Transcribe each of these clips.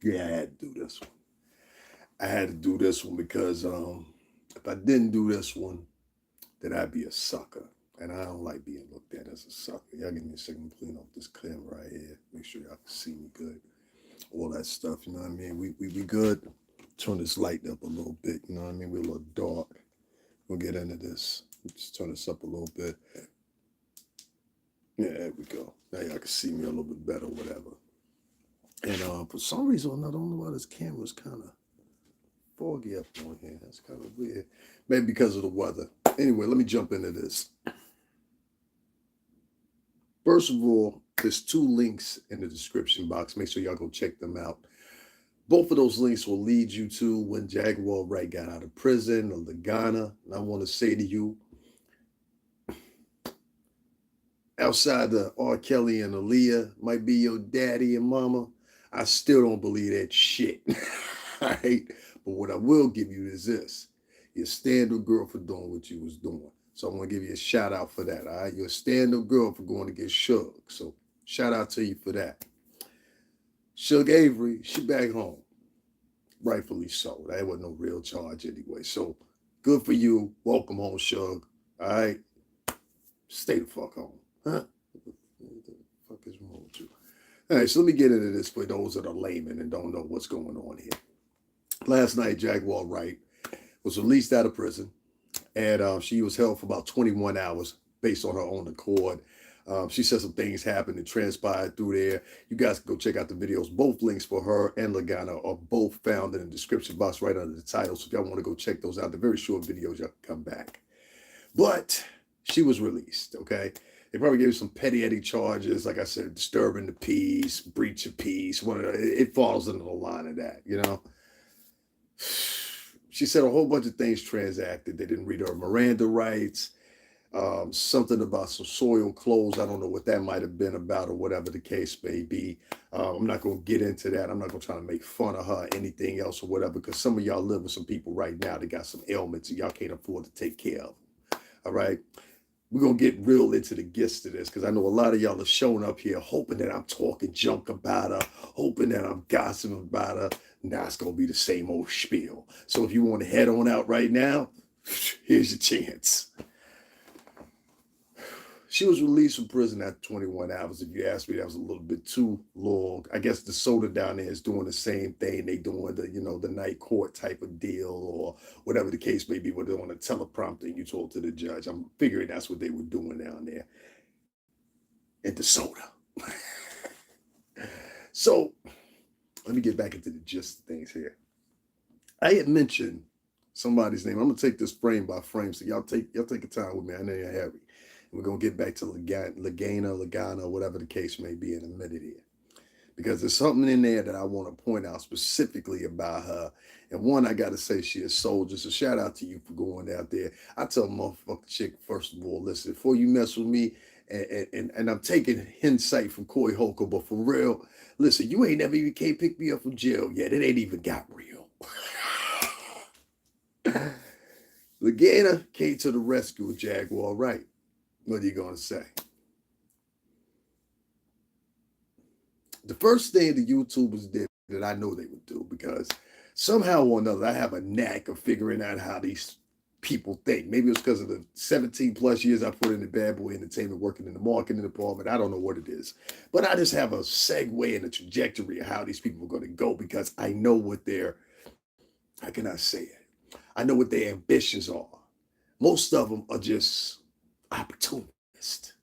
Yeah, I had to do this one. I had to do this one because if I didn't do this one, then I'd be a sucker. And I don't like being looked at as a sucker. Y'all give me a second to clean up this camera right here. Make sure y'all can see me good. All that stuff, you know what I mean? We good. Turn this light up a little bit, you know what I mean? We're a little dark. We'll get into this. Just turn this up a little bit. Yeah, there we go. Now y'all can see me a little bit better, whatever. And for some reason, I don't know why this camera's kind of foggy up on here. That's kind of weird. Maybe because of the weather. Anyway, let me jump into this. First of all, there's 2 links in the description box. Make sure y'all go check them out. Both of those links will lead you to when Jaguar Wright got out of prison, or LEGANA. And I want to say to you, outside the R. Kelly and Aaliyah might be your daddy and mama, I still don't believe that shit. All right? But what I will give you is this. You're a stand-up girl for doing what you was doing. So I'm going to give you a shout out for that, all right? You're a stand-up girl for going to get SHUG. So shout out to you for that. SHUG AVERY, she back home. Rightfully so. That wasn't no real charge anyway. So good for you. Welcome home, SHUG. All right? Stay the fuck home. Huh? What the fuck is wrong with you? All right, so let me get into this for those that are laymen and don't know what's going on here. Last night, Jaguar Wright was released out of prison, and she was held for about 21 hours based on her own accord. She said some things happened and transpired through there. You guys can go check out the videos. Both links for her and LEGANA are both found in the description box right under the title. So if y'all want to go check those out, they're very short videos. Y'all can come back. But she was released, okay? They probably gave her some petty charges, like I said, disturbing the peace, breach of peace. It falls into the line of that, you know? She said a whole bunch of things transacted. They didn't read her Miranda rights. Something about some soiled clothes. I don't know what that might have been about or whatever the case may be. I'm not going to get into that. I'm not going to try to make fun of her or anything else or whatever, because some of y'all live with some people right now that got some ailments and y'all can't afford to take care of them. All right? We're going to get real into the gist of this, because I know a lot of y'all are showing up here hoping that I'm talking junk about her, hoping that I'm gossiping about her. Now it's going to be the same old spiel. So if you want to head on out right now, here's your chance. She was released from prison after 21 hours. If you ask me, that was a little bit too long. I guess the soda down there is doing the same thing. They doing the, the night court type of deal, or whatever the case may be, where they're on a teleprompter and you told to the judge. I'm figuring that's what they were doing down there. And the soda. So let me get back into the gist of things here. I had mentioned somebody's name. I'm gonna take this frame by frame, so y'all take your time with me. I know you're heavy. We're going to get back to LEGANA, whatever the case may be in a minute here. Because there's something in there that I want to point out specifically about her. And one, I got to say, she is soldier. So shout out to you for going out there. I tell motherfucking chick, first of all, listen, before you mess with me, and I'm taking hindsight from Corey Holcomb, but for real, listen, you ain't never even can't pick me up from jail yet. It ain't even got real. LEGANA came to the rescue of Jaguar Wright. What are you going to say? The first thing the YouTubers did that I know they would do, because somehow or another, I have a knack of figuring out how these people think. Maybe it's because of the 17 plus years I put in the Bad Boy Entertainment, working in the marketing department. I don't know what it is. But I just have a segue in the trajectory of how these people are going to go, because I know what their, how can I say it? I know what their ambitions are. Most of them are just opportunist.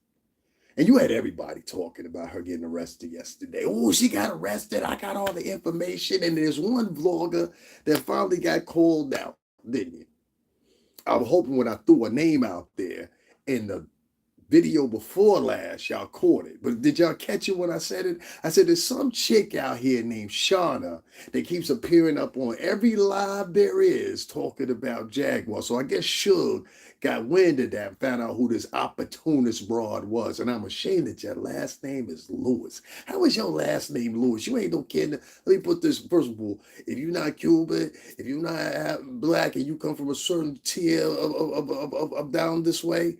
And you had everybody talking about her getting arrested yesterday. Oh, she got arrested. I got all the information. And there's one vlogger that finally got called out, didn't you? I was hoping when I threw a name out there in the video before last, y'all caught it. But did y'all catch it when I said it? I said there's some chick out here named Shauna that keeps appearing up on every live there is talking about Jaguar. So I guess SHUG got wind of that and found out who this opportunist broad was. And I'm ashamed that your last name is Lewis. How is your last name Lewis? You ain't no kid. Let me put this, first of all, if you're not Cuban, if you're not black and you come from a certain tier of down this way,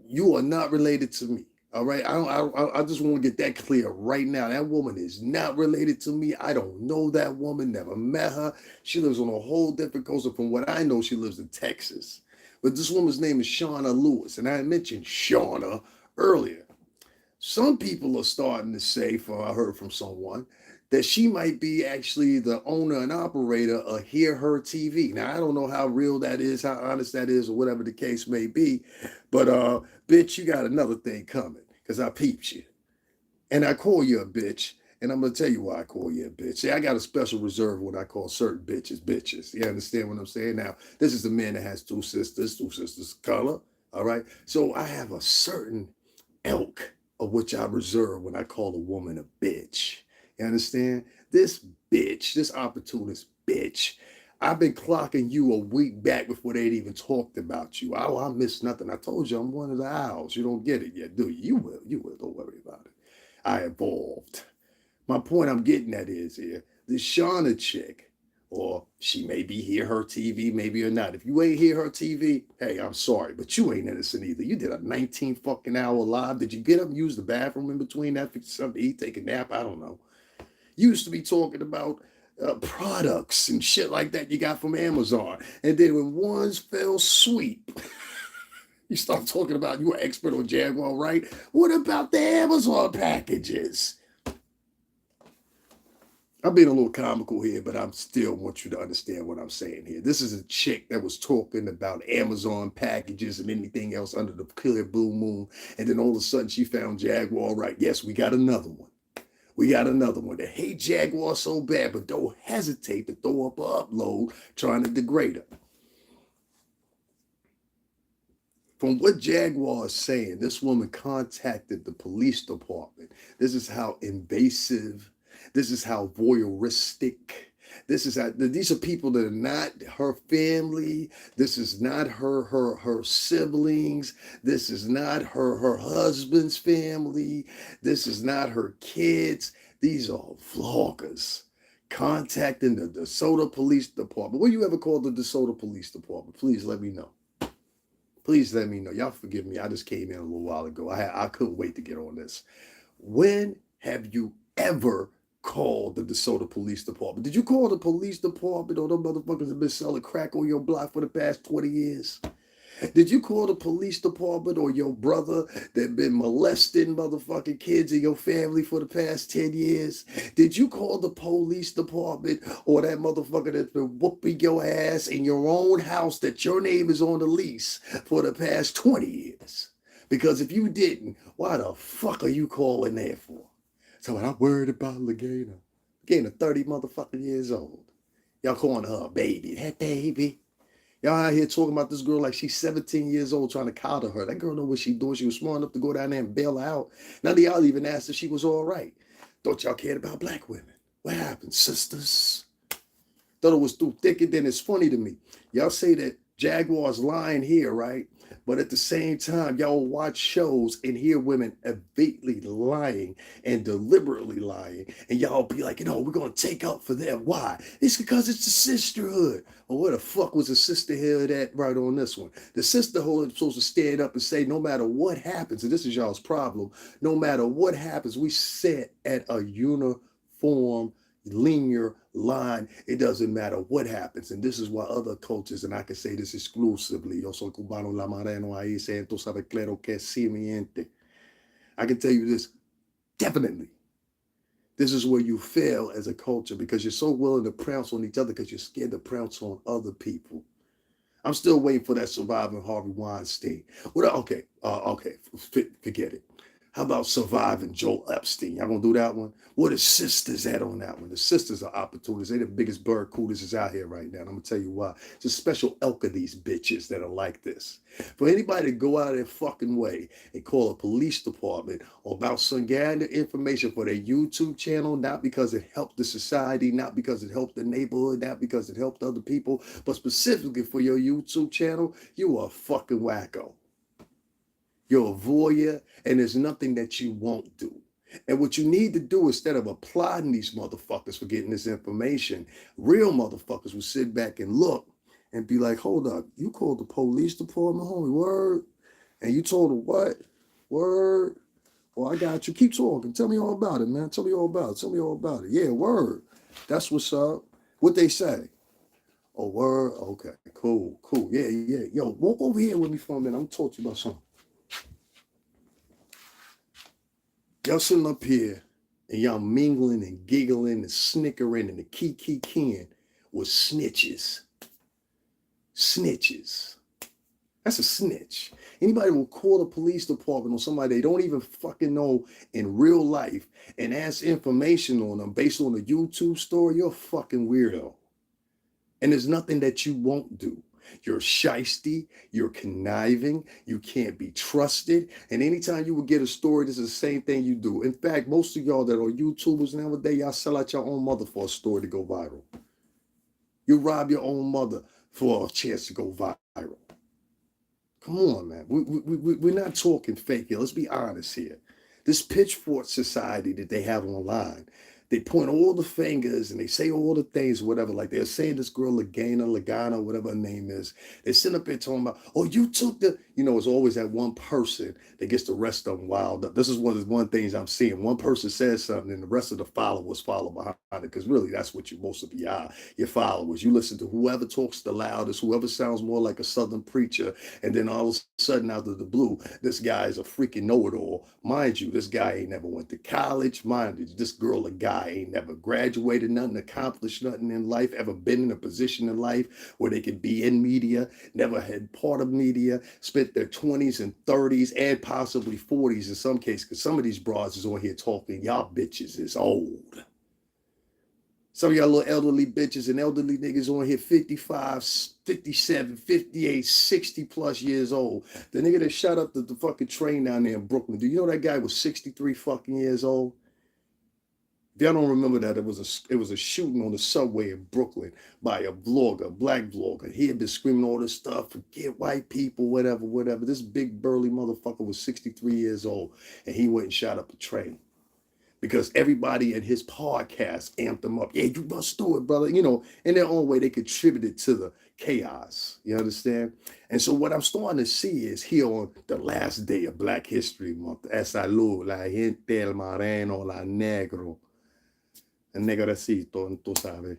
you are not related to me. All right, I just want to get that clear right now. That woman is not related to me. I don't know that woman, never met her. She lives on a whole different coast. And from what I know, she lives in Texas. But this woman's name is Shauna Lewis, and I mentioned Shauna earlier. Some people are starting to say, for I heard from someone, that she might be actually the owner and operator of Hear Her TV. Now I don't know how real that is, how honest that is, or whatever the case may be, but bitch, you got another thing coming because I peeped you, and I call you a bitch. And I'm gonna tell you why I call you a bitch. See, I got a special reserve when I call certain bitches bitches. You understand what I'm saying? Now, this is a man that has two sisters color. All right. So I have a certain ilk of which I reserve when I call a woman a bitch. You understand? This bitch, this opportunist bitch, I've been clocking you a week back before they'd even talked about you. I missed nothing. I told you I'm one of the owls. You don't get it yet, do you? You will. Don't worry about it. I evolved. My point I'm getting at is here, this Shauna chick, or she may be Hear Her TV, maybe or not. If you ain't Hear Her TV, hey, I'm sorry, but you ain't innocent either. You did a 19 fucking hour live. Did you get up and use the bathroom in between that for something to eat, take a nap? I don't know. You used to be talking about products and shit like that you got from Amazon. And then when one fell sweep, you start talking about you an expert on Jaguar, right? What about the Amazon packages? I'm being a little comical here, but I still want you to understand what I'm saying here. This is a chick that was talking about Amazon packages and anything else under the clear blue moon. And then all of a sudden she found Jaguar Right. Yes, we got another one. We got another one that hate Jaguar so bad, but don't hesitate to throw up an upload trying to degrade her. From what Jaguar is saying, this woman contacted the police department. This is how invasive, this is how voyeuristic. These are people that are not her family. This is not her siblings. This is not her husband's family. This is not her kids. These are vloggers contacting the DeSoto Police Department. What you ever called the DeSoto Police Department? Please let me know. Please let me know. Y'all forgive me. I just came in a little while ago. I couldn't wait to get on this. When have you ever called the DeSoto Police Department? Did you call the police department or them motherfuckers have been selling crack on your block for the past 20 years? Did you call the police department or your brother that been molesting motherfucking kids in your family for the past 10 years? Did you call the police department or that motherfucker that's been whooping your ass in your own house that your name is on the lease for the past 20 years? Because if you didn't, why the fuck are you calling there for? So I'm worried about LEGANA. LEGANA 30 motherfucking years old. Y'all calling her a baby. That baby. Y'all out here talking about this girl like she's 17 years old trying to coddle her. That girl know what she's doing. She was smart enough to go down there and bail her out. None of y'all even asked if she was all right. Thought y'all cared about black women. What happened, sisters? Thought it was through thick and then it's funny to me. Y'all say that Jaguar's lying here, right? But at the same time, y'all watch shows and hear women overtly lying and deliberately lying. And y'all be like, we're going to take up for them. Why? It's because it's a sisterhood. Well, where the fuck was the sisterhood at right on this one? The sisterhood is supposed to stand up and say, no matter what happens, and this is y'all's problem, no matter what happens, we sit at a uniform linear line. It doesn't matter what happens. And this is why other cultures, and I can say this exclusively, yo soy cubano la mareno ahí, siento sabe claro que sí, mi gente. I can tell you this definitely. This is where you fail as a culture because you're so willing to pronounce on each other because you're scared to pronounce on other people. I'm still waiting for that surviving Harvey Weinstein. Okay, forget it. How about surviving Joel Epstein? Y'all gonna do that one? Where the sisters at on that one? The sisters are opportunists. They the biggest bird coolers is out here right now. And I'm gonna tell you why. It's a special elk of these bitches that are like this. For anybody to go out of their fucking way and call a police department or about some gathering information for their YouTube channel, not because it helped the society, not because it helped the neighborhood, not because it helped other people, but specifically for your YouTube channel, you are a fucking wacko. You're a voyeur, and there's nothing that you won't do. And what you need to do, instead of applauding these motherfuckers for getting this information, real motherfuckers will sit back and look and be like, hold up, you called the police department, homie, word? And you told them what? Word? Oh, I got you. Keep talking. Tell me all about it, man. Tell me all about it. Tell me all about it. Yeah, word. That's what's up. What they say? Oh, word. Okay, cool, cool. Yeah, yeah. Yo, walk over here with me for a minute. I'm talking to you about something. Y'all sitting up here and y'all mingling and giggling and snickering and the key with snitches. Snitches. That's a snitch. Anybody will call the police department on somebody they don't even fucking know in real life and ask information on them based on a YouTube story, you're a fucking weirdo. And there's nothing that you won't do. You're shisty, you're conniving, you can't be trusted. And anytime you would get a story, this is the same thing you do. In fact, most of y'all that are YouTubers nowadays, y'all sell out your own mother for a story to go viral. You rob your own mother for a chance to go viral. Come on, man. We're not talking fake here. Let's be honest here. This pitchfork society that they have online, they point all the fingers and they say all the things, whatever. Like they're saying this girl, Legana, whatever her name is. They sit up there talking about, oh, you took the, it's always that one person that gets the rest of them wild up. This is one of the things I'm seeing. One person says something and the rest of the followers follow behind it. Because really, that's what you most of you are, your followers. You listen to whoever talks the loudest, whoever sounds more like a Southern preacher. And then all of a sudden, out of the blue, this guy is a freaking know-it-all. Mind you, this guy ain't never went to college. Mind you, this girl, a guy, ain't never graduated nothing, accomplished nothing in life, ever been in a position in life where they could be in media, never had part of media, spent their 20s and 30s and possibly 40s in some cases, because some of these broads is on here talking, y'all bitches is old. Some of y'all little elderly bitches and elderly niggas on here 55, 57, 58, 60 plus years old. The nigga that shot up the fucking train down there in Brooklyn, do you know that guy was 63 fucking years old? If y'all don't remember that, it was a shooting on the subway in Brooklyn by a vlogger, a black vlogger. He had been screaming all this stuff, forget white people, whatever, whatever. This big burly motherfucker was 63 years old, and he went and shot up the train. Because everybody in his podcast amped him up. Yeah, you must do it, brother. In their own way, they contributed to the chaos. You understand? And so what I'm starting to see is here on the last day of Black History Month, salud, la gente, el moreno, la negro, el negrecito, tú sabes.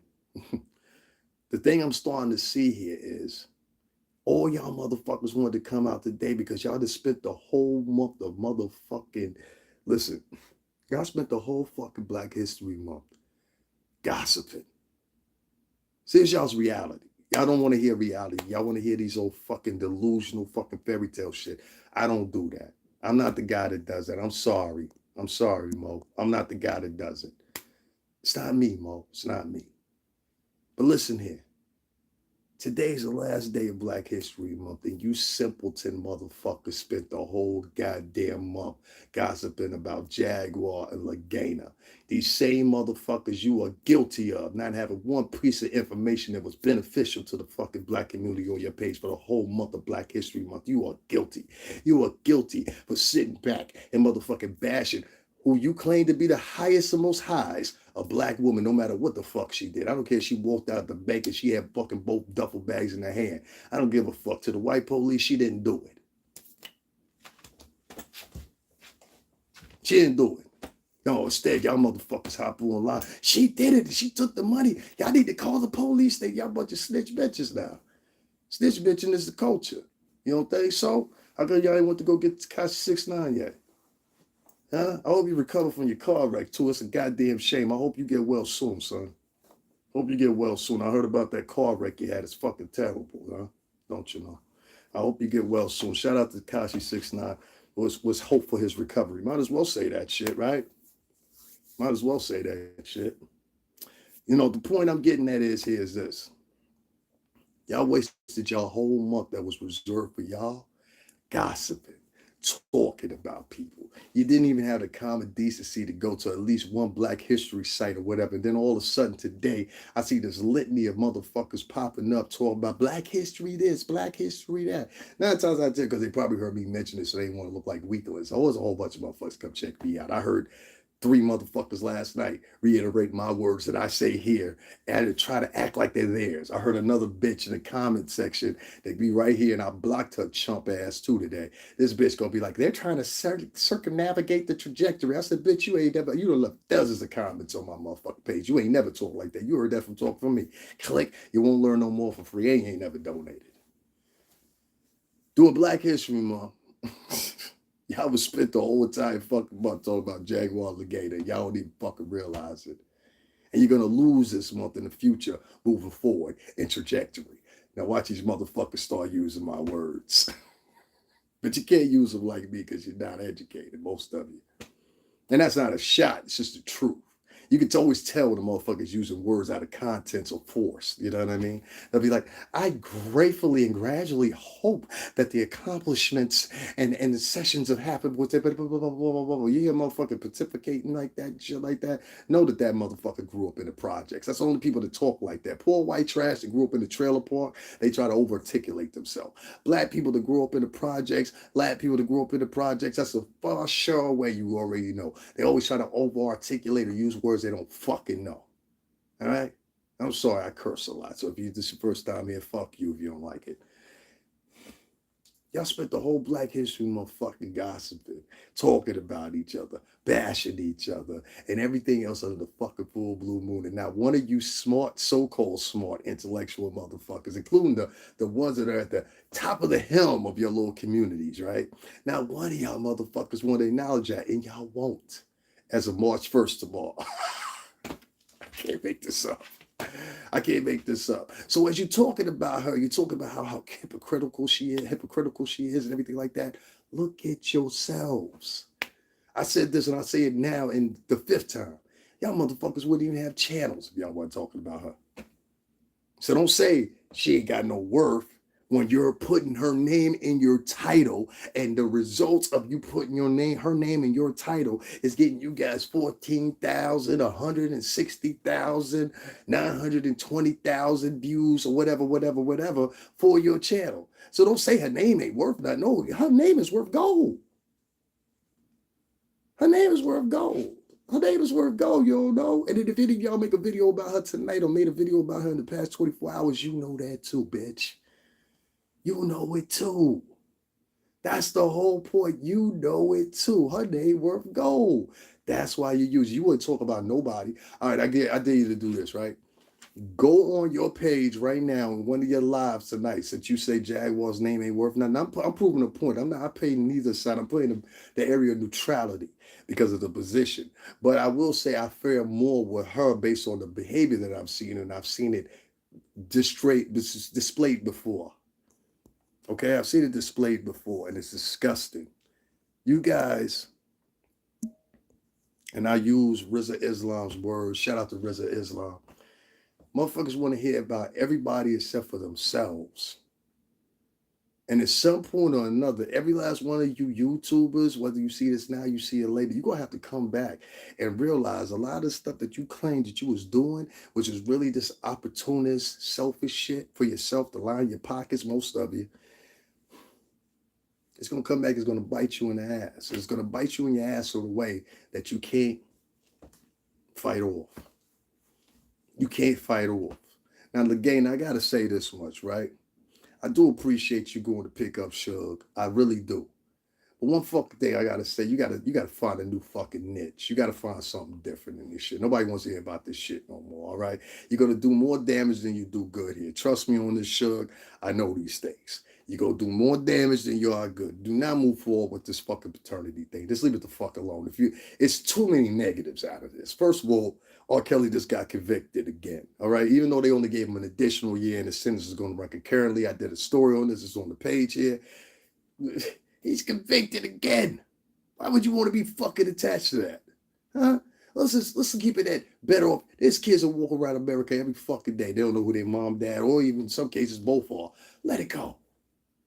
The thing I'm starting to see here is all y'all motherfuckers wanted to come out today because y'all just spent the whole month of motherfucking, listen, y'all spent the whole fucking Black History Month gossiping. See, it's y'all's reality. Y'all don't want to hear reality. Y'all want to hear these old fucking delusional fucking fairy tale shit. I don't do that. I'm not the guy that does that. I'm sorry. I'm sorry, Mo. I'm not the guy that does it. It's not me, Mo. It's not me. But listen here. Today's the last day of Black History Month, and you simpleton motherfuckers spent the whole goddamn month gossiping about Jaguar and LEGANA. These same motherfuckers you are guilty of not having one piece of information that was beneficial to the fucking Black community on your page for the whole month of Black History Month. You are guilty. You are guilty for sitting back and motherfucking bashing who you claim to be the highest and most highs, a black woman, no matter what the fuck she did. I don't care if she walked out the bank and she had fucking both duffel bags in her hand. I don't give a fuck. To the white police, she didn't do it. She didn't do it. No, instead, y'all motherfuckers hop online. She did it. She took the money. Y'all need to call the police. Y'all bunch of snitch bitches now. Snitch bitching is the culture. You don't think so? How come y'all ain't want to go get Tekashi 6ix9ine yet? Huh? I hope you recover from your car wreck, too. It's a goddamn shame. I hope you get well soon, son. Hope you get well soon. I heard about that car wreck you had. It's fucking terrible, huh? Don't you know? I hope you get well soon. Shout out to Tekashi 6ix9ine. Was hope for his recovery. Might as well say that shit, right? Might as well say that shit. The point I'm getting at is this. Y'all wasted y'all whole month that was reserved for y'all gossiping, talking about people. You didn't even have the common decency to go to at least one Black history site or whatever. And then all of a sudden today, I see this litany of motherfuckers popping up talking about Black history this, Black history that. 9 times out of 10, because they probably heard me mention it, so they want to look like weaklings. There was a whole bunch of motherfuckers come check me out. I heard 3 motherfuckers last night reiterate my words that I say here and to try to act like they're theirs. I heard another bitch in the comment section that be right here, and I blocked her chump ass too today. This bitch gonna be like, they're trying to circumnavigate the trajectory. I said, bitch, you ain't never, you done left dozens of comments on my motherfucking page. You ain't never talk like that. You heard that from talk from me. Click, you won't learn no more for free. You ain't never donated. Do a Black History Month. Y'all was spent the whole entire fucking month talking about Jaguar LEGANA. Y'all don't even fucking realize it. And you're going to lose this month in the future moving forward in trajectory. Now watch these motherfuckers start using my words. But you can't use them like me because you're not educated, most of you. And that's not a shot. It's just the truth. You can always tell when the motherfuckers using words out of context or force. You know what I mean? They'll be like, I gratefully and gradually hope that the accomplishments and the sessions have happened with it. Blah, blah, blah, blah, blah, blah. You hear motherfucking pontificating like that, shit like that. Know that that motherfucker grew up in the projects. That's the only people that talk like that. Poor white trash that grew up in the trailer park, they try to over-articulate themselves. Black people that grew up in the projects, Black people that grew up in the projects, that's a far sure way you already know. They always try to over-articulate or use words they don't fucking know. All right? I'm sorry, I curse a lot. So if this is your first time here, fuck you if you don't like it. Y'all spent the whole Black History Month fucking gossiping, talking about each other, bashing each other, and everything else under the fucking full blue moon. And not one of you smart, so-called smart, intellectual motherfuckers, including the ones that are at the top of the helm of your little communities, right? Now, one of y'all motherfuckers want to acknowledge that, and y'all won't. As of March 1st tomorrow. I can't make this up. I can't make this up. So as you're talking about her, you're talking about how hypocritical she is and everything like that. Look at yourselves. I said this and I say it now in the 5th time. Y'all motherfuckers wouldn't even have channels if y'all weren't talking about her. So don't say she ain't got no worth when you're putting her name in your title, and the results of you putting her name in your title is getting you guys 14,000, 160,000, 920,000 views or whatever for your channel. So don't say her name ain't worth nothing. No, her name is worth gold. Her name is worth gold. Her name is worth gold, you don't know. And then if any of y'all make a video about her tonight or made a video about her in the past 24 hours, you know that too, bitch. You know it too. That's the whole point. You know it too. Her name worth gold. That's why you use it. You wouldn't talk about nobody. All right, I dare you to do this, right? Go on your page right now in one of your lives tonight, since you say Jaguar's name ain't worth nothing. I'm proving a point. I playing neither side. I'm playing the area of neutrality because of the position. But I will say I fare more with her based on the behavior that I've seen, and I've seen it displayed before. Okay, I've seen it displayed before, and it's disgusting. You guys, and I use Rizza Islam's words. Shout out to Rizza Islam. Motherfuckers want to hear about everybody except for themselves. And at some point or another, every last one of you YouTubers, whether you see this now, you see it later, you're going to have to come back and realize a lot of the stuff that you claimed that you was doing, which is really this opportunist, selfish shit for yourself to line your pockets, most of you. It's going to come back, it's going to bite you in the ass. It's going to bite you in your ass in a way that you can't fight off. You can't fight off. Now, again, I got to say this much, right? I do appreciate you going to pick up SHUG. I really do. But one fucking thing I got to say, you got to find a new fucking niche. You got to find something different in this shit. Nobody wants to hear about this shit no more, all right? You're going to do more damage than you do good here. Trust me on this, SHUG. I know these things. You're going to do more damage than you are good. Do not move forward with this fucking paternity thing. Just leave it the fuck alone. It's too many negatives out of this. First of all, R. Kelly just got convicted again, all right? Even though they only gave him an additional year and the sentence is going to run concurrently. I did a story on this. It's on the page here. He's convicted again. Why would you want to be fucking attached to that? Huh? Let's keep it that better off. There's kids that walk around America every fucking day. They don't know who their mom, dad, or even in some cases both are. Let it go.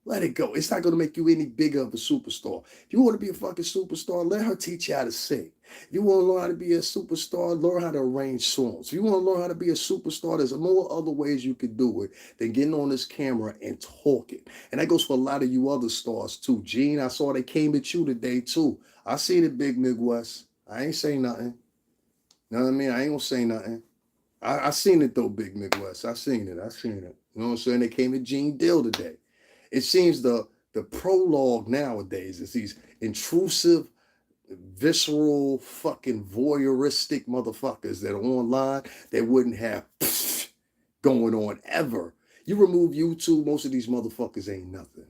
Let it go. It's not going to make you any bigger of a superstar. If you want to be a fucking superstar, let her teach you how to sing. If you want to learn how to be a superstar, learn how to arrange songs. If you want to learn how to be a superstar, there's more other ways you could do it than getting on this camera and talking. And that goes for a lot of you other stars too. Gene, I saw they came at you today too. I seen it, Big Midwest. I ain't say nothing. You know what I mean? I ain't gonna say nothing. I seen it though, Big Midwest. I seen it. I seen it. You know what I'm saying? They came at Gene Deal today. It seems the prologue nowadays is these intrusive, visceral, fucking voyeuristic motherfuckers that are online that wouldn't have going on ever. You remove YouTube, most of these motherfuckers ain't nothing.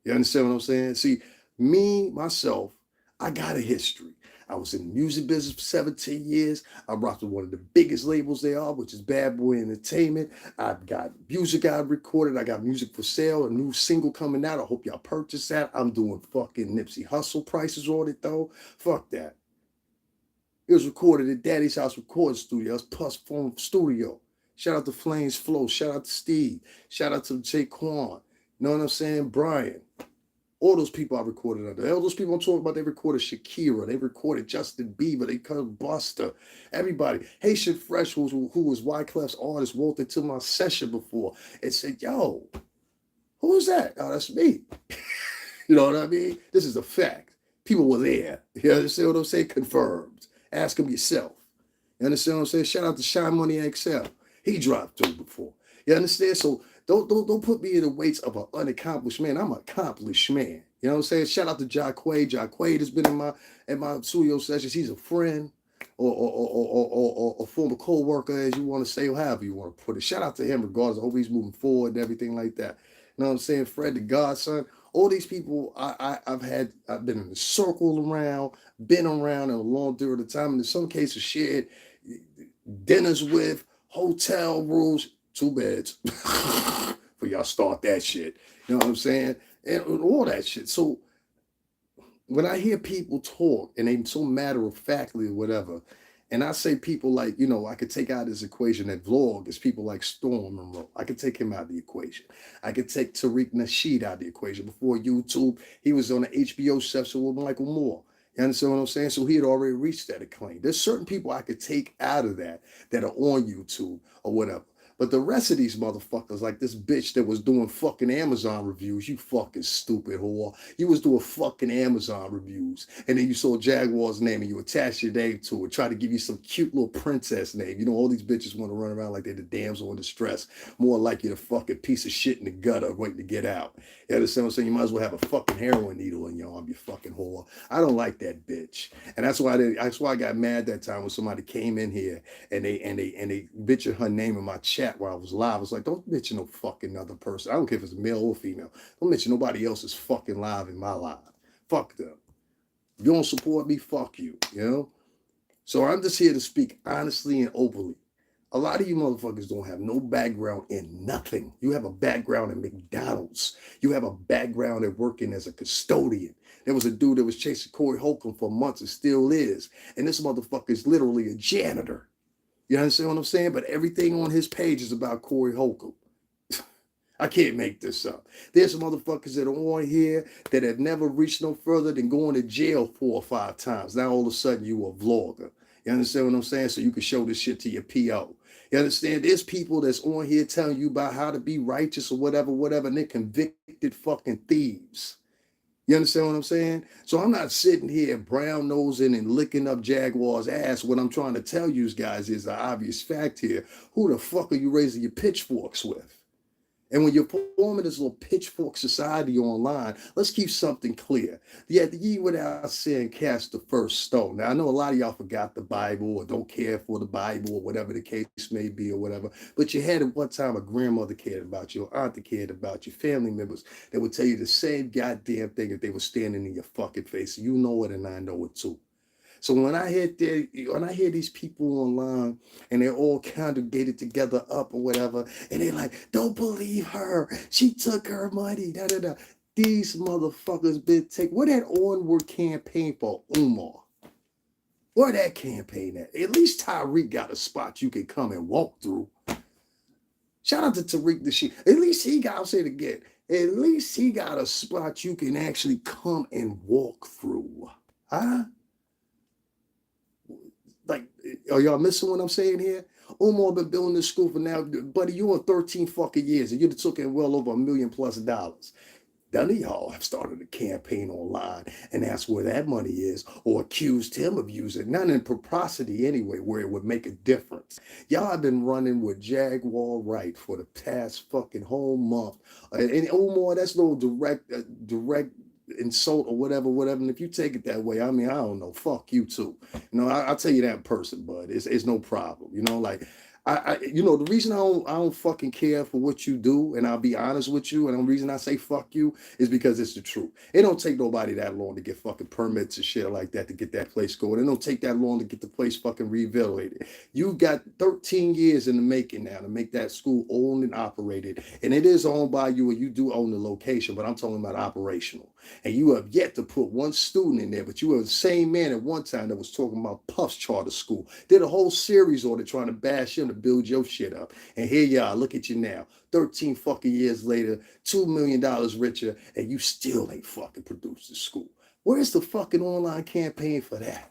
You understand what I'm saying? See, me, myself, I got a history. I was in the music business for 17 years. I rocked with one of the biggest labels they are, which is Bad Boy Entertainment. I've got music I recorded. I got music for sale, a new single coming out. I hope y'all purchase that. I'm doing fucking Nipsey Hussle prices on it, though. Fuck that. It was recorded at Daddy's House Recording Studio. It's Plus Form Studio. Shout out to Flames Flow. Shout out to Steve. Shout out to Jaquan. You know what I'm saying? Brian. All those people I recorded under. All those people I'm talking about, they recorded Shakira. They recorded Justin Bieber. They cut Buster. Everybody. Haitian Fresh, who was Wyclef's artist, walked into my session before and said, yo, who is that? Oh, that's me. You know what I mean? This is a fact. People were there. You understand what I'm saying? Confirmed. Ask them yourself. You understand what I'm saying? Shout out to Shy Money XL. He dropped through before. You understand? So don't put me in the weights of an unaccomplished man. I'm an accomplished man. You know what I'm saying? Shout out to JAGUAR. JAGUAR has been in my studio sessions. He's a friend or a former co-worker, as you want to say, or however you want to put it. Shout out to him regardless. I hope he's moving forward and everything like that. You know what I'm saying? Fred the Godson. All these people I've been in a circle around, been around in a long period of time, and in some cases shared dinners with, hotel rooms, 2 beds. For y'all start that shit. You know what I'm saying? And all that shit. So when I hear people talk and they so matter-of-factly or whatever, and I say people like, you know, I could take out this equation that vlog is people like Storm Monroe. I could take him out of the equation. I could take Tariq Nasheed out of the equation. Before YouTube, he was on the HBO session with Michael Moore. You understand what I'm saying? So he had already reached that acclaim. There's certain people I could take out of that are on YouTube or whatever. But the rest of these motherfuckers, like this bitch that was doing fucking Amazon reviews, you fucking stupid whore. You was doing fucking Amazon reviews. And then you saw Jaguar's name and you attached your name to it, try to give you some cute little princess name. You know, all these bitches want to run around like they're the damsel in distress. More like you're the fucking piece of shit in the gutter waiting to get out. You understand what I'm saying? You might as well have a fucking heroin needle in your arm, you fucking whore. I don't like that bitch. And that's why I got mad that time when somebody came in here and they bitched her name in my chat while I was live. I was like, don't mention no fucking other person. I don't care if it's male or female. Don't mention nobody else's fucking live in my live. Fuck them. If you don't support me, fuck you, you know? So I'm just here to speak honestly and openly. A lot of you motherfuckers don't have no background in nothing. You have a background in McDonald's. You have a background at working as a custodian. There was a dude that was chasing Corey Holcomb for months and still is. And this motherfucker is literally a janitor. You understand what I'm saying? But everything on his page is about Corey Holcomb. I can't make this up. There's some motherfuckers that are on here that have never reached no further than going to jail 4 or 5 times. Now all of a sudden you a vlogger. You understand what I'm saying? So you can show this shit to your PO. You understand? There's people that's on here telling you about how to be righteous or whatever, and they're convicted fucking thieves. You understand what I'm saying? So I'm not sitting here brown nosing and licking up Jaguar's ass. What I'm trying to tell you guys is the obvious fact here. Who the fuck are you raising your pitchforks with? And when you're forming this little pitchfork society online, let's keep something clear. Yet ye without sin cast the first stone. Now, I know a lot of y'all forgot the Bible or don't care for the Bible or whatever the case may be or whatever, but you had at one time a grandmother cared about you, or aunt that cared about you, family members that would tell you the same goddamn thing if they were standing in your fucking face. You know it and I know it too. So when I hear these people online and they're all congregated together up or whatever, and they're like, don't believe her. She took her money. Da, da, da. These motherfuckers been where that onward campaign for Umar? Where that campaign at? At least Tariq got a spot you can come and walk through. Shout out to Tariq Nasheed. At least he got, I'll say it again, at least he got a spot you can actually come and walk through. Huh? Like, are y'all missing what I'm saying here? Umar been building this school for now, buddy, you on 13 fucking years and you took in well over $1 million+. None of y'all have started a campaign online and asked where that money is or accused him of using it. Not in propriety anyway, where it would make a difference. Y'all have been running with JAGUARWRIGHT for the past fucking whole month. And Omar, that's no direct insult or whatever. And if you take it that way, I mean, I don't know. Fuck you too. You know, I'll tell you that in person, bud. It's no problem. You know, like you know, the reason I don't fucking care for what you do, and I'll be honest with you, and the reason I say fuck you is because it's the truth. It don't take nobody that long to get fucking permits and shit like that to get that place going. It don't take that long to get the place fucking rehabilitated. You got 13 years in the making now to make that school owned and operated, and it is owned by you, and you do own the location, but I'm talking about operational. And you have yet to put one student in there, but you were the same man at one time that was talking about Puff's charter school. Did a whole series on it trying to bash him to build your shit up. And here you are, look at you now. 13 fucking years later, $2 million richer, and you still ain't fucking produced the school. Where's the fucking online campaign for that?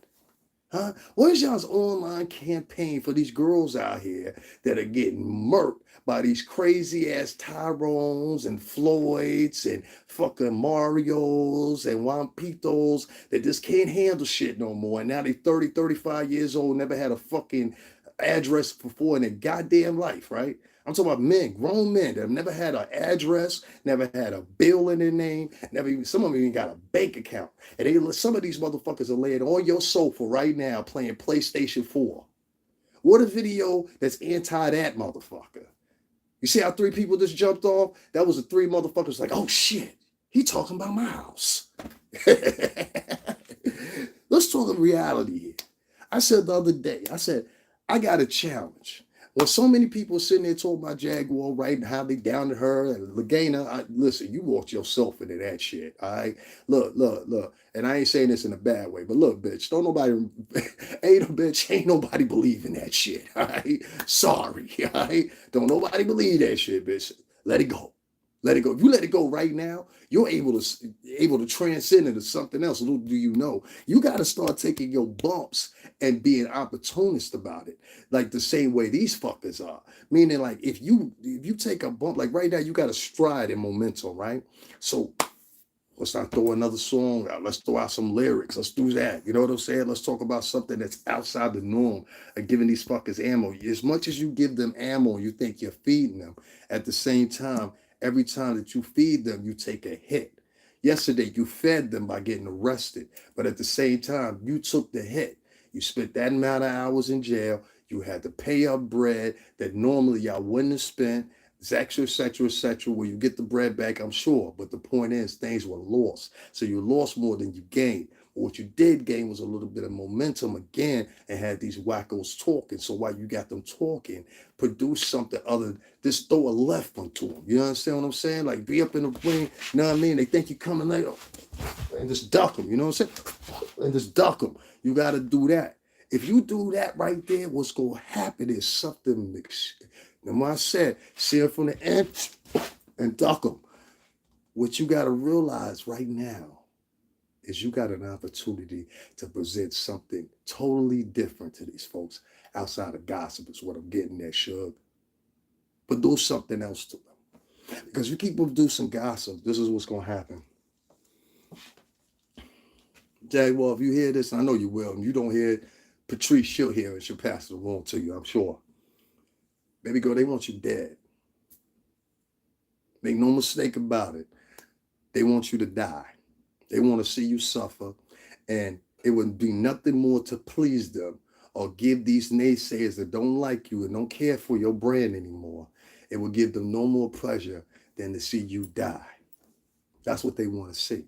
Huh? Where's y'all's online campaign for these girls out here that are getting murked by these crazy ass Tyrones and Floyds and fucking Marios and Wampitos that just can't handle shit no more? And now they 30, 35 years old, never had a fucking address before in their goddamn life, right? I'm talking about men, grown men that have never had an address, never had a bill in their name, never even, some of them even got a bank account. And some of these motherfuckers are laying on your sofa right now playing PlayStation 4. What a video that's anti that motherfucker. You see how 3 people just jumped off? That was the 3 motherfuckers like, oh shit, he talking about my house. Let's talk of reality here. I said the other day, I got a challenge. When so many people sitting there talking about JAGUARWRIGHT and how they down to her and LEGANA, listen, you walked yourself into that shit, all right? Look. And I ain't saying this in a bad way, but look, bitch, ain't nobody believe in that shit, all right? Sorry, all right? Don't nobody believe that shit, bitch. Let it go. Let it go. If you let it go right now, you're able to transcend into something else. Little do you know, you got to start taking your bumps and being opportunist about it, like the same way these fuckers are. Meaning, like if you take a bump, like right now, you got a stride in momentum, right? So let's not throw another song out. Let's throw out some lyrics. Let's do that. You know what I'm saying? Let's talk about something that's outside the norm of giving these fuckers ammo. As much as you give them ammo, you think you're feeding them. At the same time, every time that you feed them, you take a hit. Yesterday, you fed them by getting arrested. But at the same time, you took the hit. You spent that amount of hours in jail. You had to pay up bread that normally y'all wouldn't have spent. Et cetera, where you get the bread back, I'm sure. But the point is, things were lost. So you lost more than you gained. But what you did gain was a little bit of momentum again and had these wackos talking. So while you got them talking, produce something other, just throw a left one to them. You understand what I'm saying? Like be up in the ring, you know what I mean? They think you're coming later and just duck them, you know what I'm saying? And just duck them. You got to do that. If you do that right there, what's going to happen is something mixed. And when I said, see it from the end and duck them. What you got to realize right now is you got an opportunity to present something totally different to these folks outside of gossip is what I'm getting at, Shug. But do something else to them. Because you keep producing gossip, this is what's going to happen. Jaguar, if you hear this, I know you will, and you don't hear it, Patrice, she'll hear it, she'll pass it along to you, I'm sure. Baby girl, they want you dead. Make no mistake about it. They want you to die. They want to see you suffer. And it would be nothing more to please them or give these naysayers that don't like you and don't care for your brand anymore. It would give them no more pleasure than to see you die. That's what they want to see.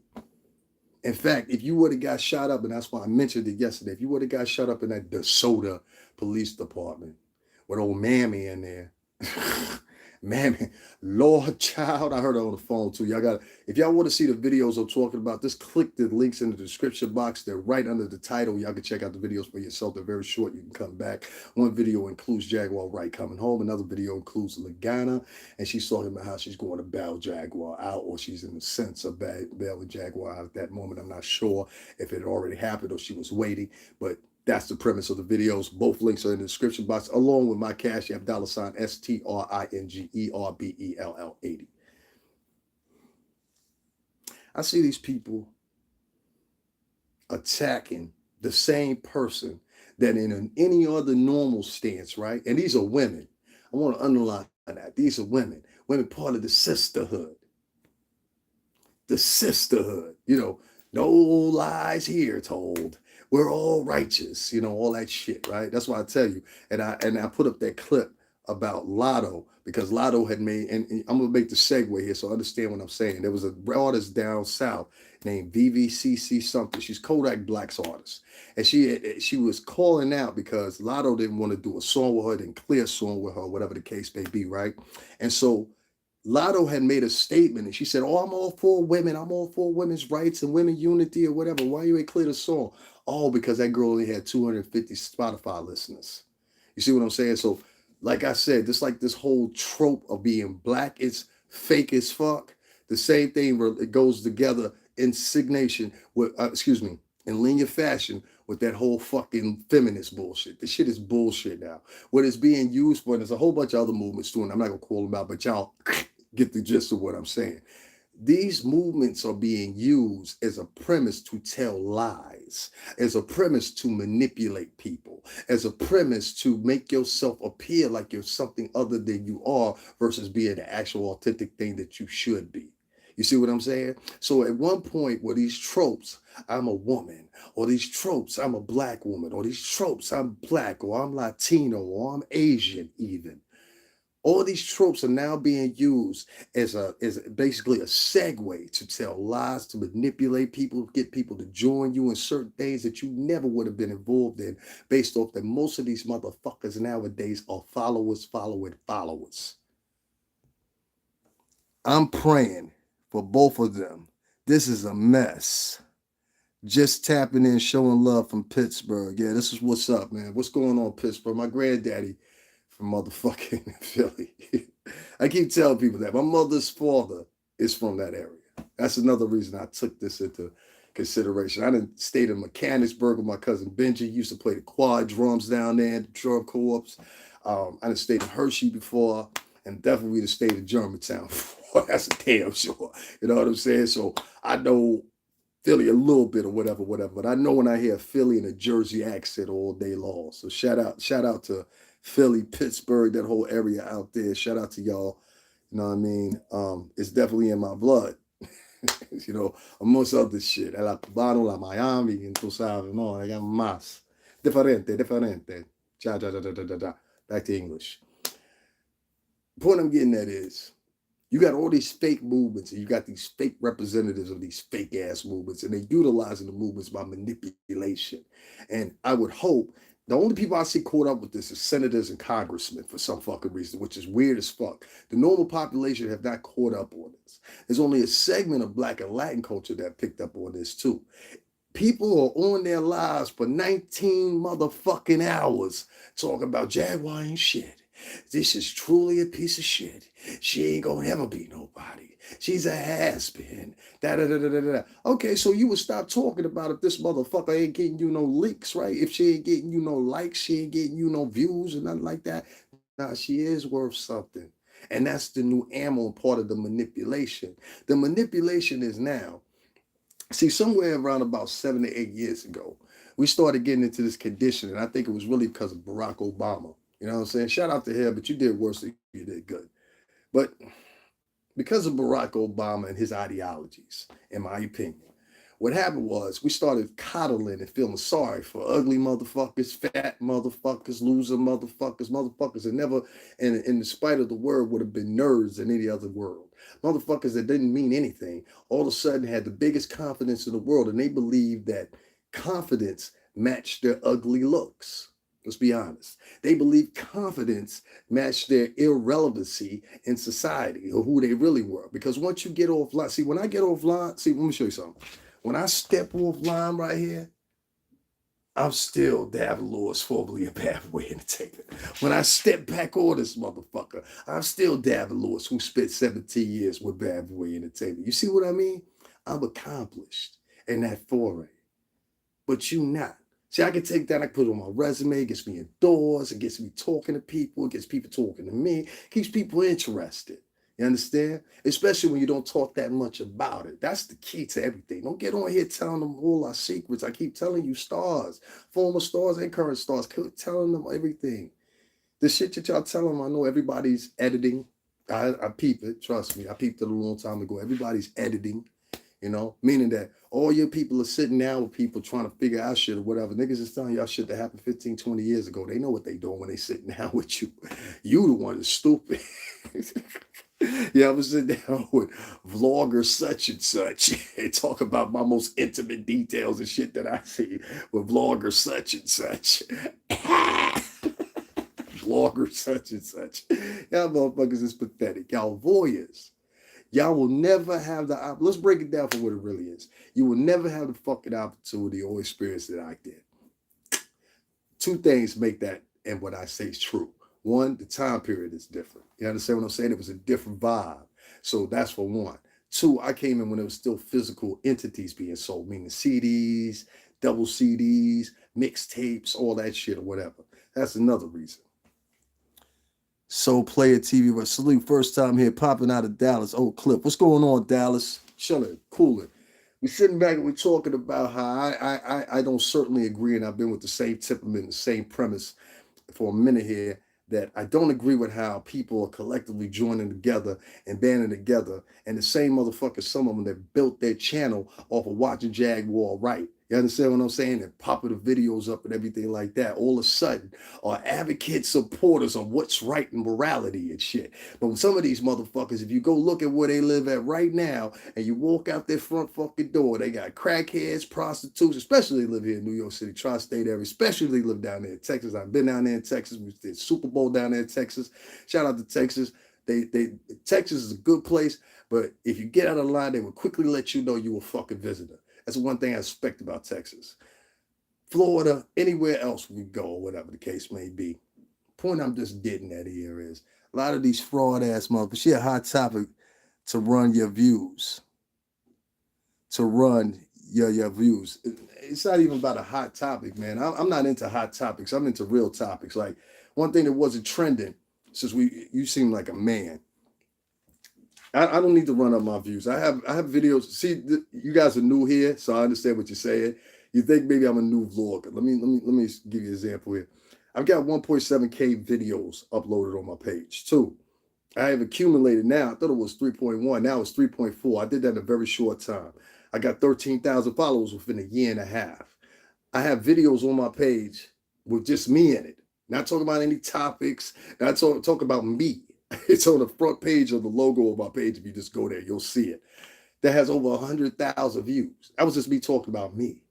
In fact, if you would have got shot up, and that's why I mentioned it yesterday, if you would have got shot up in that DeSoto Police Department with old Mammy in there, Mammy, Lord child, I heard her on the phone too. Y'all got, if y'all want to see the videos I'm talking about, just click the links in the description box. They're right under the title. Y'all can check out the videos for yourself. They're very short. You can come back. One video includes JAGUARWRIGHT coming home. Another video includes LEGANA, and she's talking about how she's going to bail Jaguar out, or she's in the sense of bailing Jaguar out at that moment. I'm not sure if it had already happened or she was waiting, but that's the premise of the videos. Both links are in the description box, along with my Cash App, $STRINGERBELL80. I see these people attacking the same person that in any other normal stance, right? And these are women. I want to underline that. These are women. Women part of the sisterhood. The sisterhood. No lies here told. We're all righteous, all that shit, right? That's why I tell you. And I put up that clip about Lotto because Lotto had made, and I'm gonna make the segue here so I understand what I'm saying. There was a artist down south named VVCC something. She's Kodak Black's artist, and she was calling out because Lotto didn't want to do a song with her, didn't clear a song with her, whatever the case may be, right? And so Lotto had made a statement and she said, "Oh, I'm all for women. I'm all for women's rights and women unity or whatever. Why you ain't clear the song?" Oh, because that girl only had 250 Spotify listeners. You see what I'm saying? So, like I said, just like this whole trope of being black is fake as fuck. The same thing where it goes together in signation with, in linear fashion with that whole fucking feminist bullshit. This shit is bullshit now. What it's being used for, and there's a whole bunch of other movements too, and I'm not gonna call them out, but y'all get the gist of what I'm saying. These movements are being used as a premise to tell lies, as a premise to manipulate people, as a premise to make yourself appear like you're something other than you are versus being the actual authentic thing that you should be. You see what I'm saying? So at one point where these tropes, I'm a woman, or these tropes, I'm a black woman, or these tropes, I'm black, or I'm Latino, or I'm Asian even. All these tropes are now being used as basically a segue to tell lies, to manipulate people, get people to join you in certain things that you never would have been involved in, based off that most of these motherfuckers nowadays are followers following followers. I'm praying for both of them. This is a mess. Just tapping in, showing love from Pittsburgh. Yeah, this is what's up, man. What's going on, Pittsburgh? My granddaddy from motherfucking Philly. I keep telling people that. My mother's father is from that area. That's another reason I took this into consideration. I didn't stay in Mechanicsburg with my cousin Benji. Used to play the quad drums down there, the drum co-ops. I didn't stay in Hershey before, and definitely to stay in Germantown before. That's a damn sure. You know what I'm saying? So I know Philly a little bit or whatever. But I know when I hear Philly and a Jersey accent all day long. So shout out to Philly, Pittsburgh, that whole area out there. Shout out to y'all. You know what I mean? It's definitely in my blood. Amongst other shit. La Cubano, la Miami, and tú sabes, no, I got más. Diferente. Back to English. The point I'm getting at is, you got all these fake movements and you got these fake representatives of these fake ass movements, and they're utilizing the movements by manipulation. And I would hope the only people I see caught up with this is senators and congressmen for some fucking reason, which is weird as fuck. The normal population have not caught up on this. There's only a segment of Black and Latin culture that picked up on this too. People are on their lives for 19 motherfucking hours talking about Jaguar ain't shit. This is truly a piece of shit. She ain't gonna ever be nobody. She's a has-been. Okay, so you would stop talking about if this motherfucker ain't getting you no leaks, right? If she ain't getting you no likes, she ain't getting you no views and nothing like that. Nah, she is worth something. And that's the new ammo and part of the manipulation. The manipulation is now, see, somewhere around about 7 to 8 years ago, we started getting into this condition, and I think it was really because of Barack Obama. You know what I'm saying? Shout out to him, but you did worse than you did good. But because of Barack Obama and his ideologies, in my opinion, what happened was we started coddling and feeling sorry for ugly motherfuckers, fat motherfuckers, loser motherfuckers that never, in spite of the word, would have been nerds in any other world. Motherfuckers that didn't mean anything, all of a sudden had the biggest confidence in the world, and they believed that confidence matched their ugly looks. Let's be honest. They believe confidence matched their irrelevancy in society or who they really were. Because once you get offline, see, when I get offline, see, let me show you something. When I step offline right here, I'm still Davin Lewis, formerly of Bad Boy Entertainment. When I step back on this motherfucker, I'm still Davin Lewis, who spent 17 years with Bad Boy Entertainment. You see what I mean? I'm accomplished in that foray. But you not. See, I can take that, I can put it on my resume, it gets me indoors, it gets me talking to people, it gets people talking to me, keeps people interested. You You understand? Especially when you don't talk that much about it. That's the key to everything. Don't get on here telling them all our secrets. I keep telling you, stars, former stars and current stars, keep telling them everything. The shit that y'all tell them, I know everybody's editing. I peep it, trust me. I peeped it a long time ago. Everybody's editing, you know, meaning that all your people are sitting down with people trying to figure out shit or whatever. Niggas is telling y'all shit that happened 15, 20 years ago. They know what they doing when they sitting down with you. You the one that's stupid. Yeah, I was sitting down with vlogger such and such and talk about my most intimate details and shit that I see with vlogger such and such. Vlogger such and such. Y'all motherfuckers is pathetic. Y'all voyeurs. Y'all will never have the, let's break it down for what it really is. You will never have the fucking opportunity or experience that I did. Two things make that and what I say is true. One, the time period is different. You understand what I'm saying? It was a different vibe. So that's for one. Two, I came in when there was still physical entities being sold, meaning CDs, double CDs, mixtapes, all that shit or whatever. That's another reason. So Player TV, but salute, first time here, popping out of Dallas. Old clip. What's going on, Dallas? Chilling, cooling. We're sitting back and we're talking about how I don't certainly agree, and I've been with the same temperament, the same premise for a minute here, that I don't agree with how people are collectively joining together and banding together, and the same motherfuckers, some of them that built their channel off of watching Jaguar Wright. You understand what I'm saying? And popping the videos up and everything like that. All of a sudden, are advocate supporters on what's right and morality and shit. But when some of these motherfuckers, if you go look at where they live at right now, and you walk out their front fucking door, they got crackheads, prostitutes, especially they live here in New York City, tri-state area, especially they live down there in Texas. I've been down there in Texas. We did Super Bowl down there in Texas. Shout out to Texas. Texas is a good place, but if you get out of line, they will quickly let you know you a fucking visitor. That's one thing I respect about Texas. Florida, anywhere else we go, or whatever the case may be. Point I'm just getting at here is a lot of these fraud ass motherfuckers. She a hot topic to run your views. To run your views. It's not even about a hot topic, man. I'm not into hot topics. I'm into real topics. Like one thing that wasn't trending, since you seem like a man. I don't need to run up my views. I have videos. See, you guys are new here, so I understand what you're saying. You think maybe I'm a new vlogger. Let me give you an example here. I've got 1.7K videos uploaded on my page. Two, I have accumulated now. I thought it was 3.1. Now it's 3.4. I did that in a very short time. I got 13,000 followers within a year and a half. I have videos on my page with just me in it. Not talking about any topics. Not talk about me. It's on the front page of the logo of my page. If you just go there, you'll see it. That has over 100,000 views. That was just me talking about me.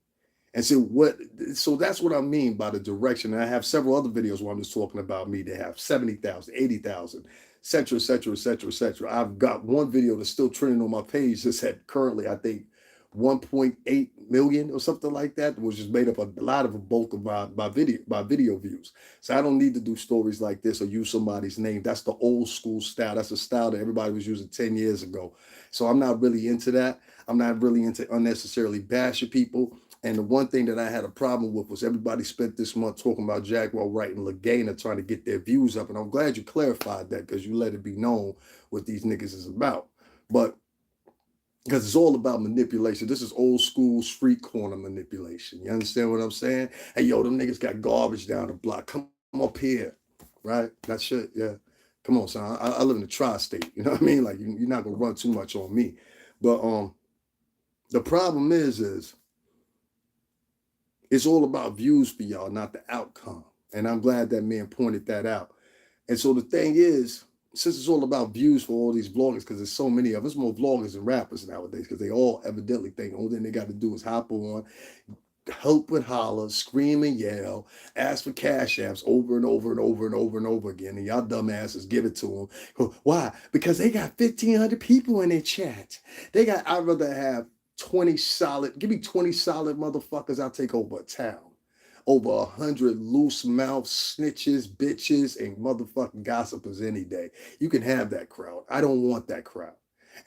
And so that's what I mean by the direction. And I have several other videos where I'm just talking about me. They have 70,000, 80,000, et cetera, et cetera, et cetera, et cetera. I've got one video that's still trending on my page that's at currently, I think, 1.8 million or something like that, which is made up a lot of a bulk of my video views. So I don't need to do stories like this or use somebody's name. That's the old school style. That's a style that everybody was using 10 years ago. So I'm not really into that. I'm not really into unnecessarily bashing people. And the one thing that I had a problem with was everybody spent this month talking about JAGUARWRIGHT and LEGANA trying to get their views up. And I'm glad you clarified that, because you let it be known what these niggas is about. But because it's all about manipulation. This is old school street corner manipulation. You understand what I'm saying? Hey, yo, them niggas got garbage down the block. Come up here, right? That shit, yeah. Come on, son. I live in the tri-state. You know what I mean? Like, you're not going to run too much on me. But the problem is it's all about views for y'all, not the outcome. And I'm glad that man pointed that out. And so the thing is, since it's all about views for all these vloggers, because there's so many of us, more vloggers than rappers nowadays, because they all evidently think the only thing they got to do is hop on, hope and holler, scream and yell, ask for cash apps over and over and over and over and over again, and y'all dumbasses give it to them. Why? Because they got 1,500 people in their chat. I'd rather have 20 solid, give me 20 solid motherfuckers, I'll take over a town. Over 100 loose mouth snitches, bitches, and motherfucking gossipers any day. You can have that crowd. I don't want that crowd.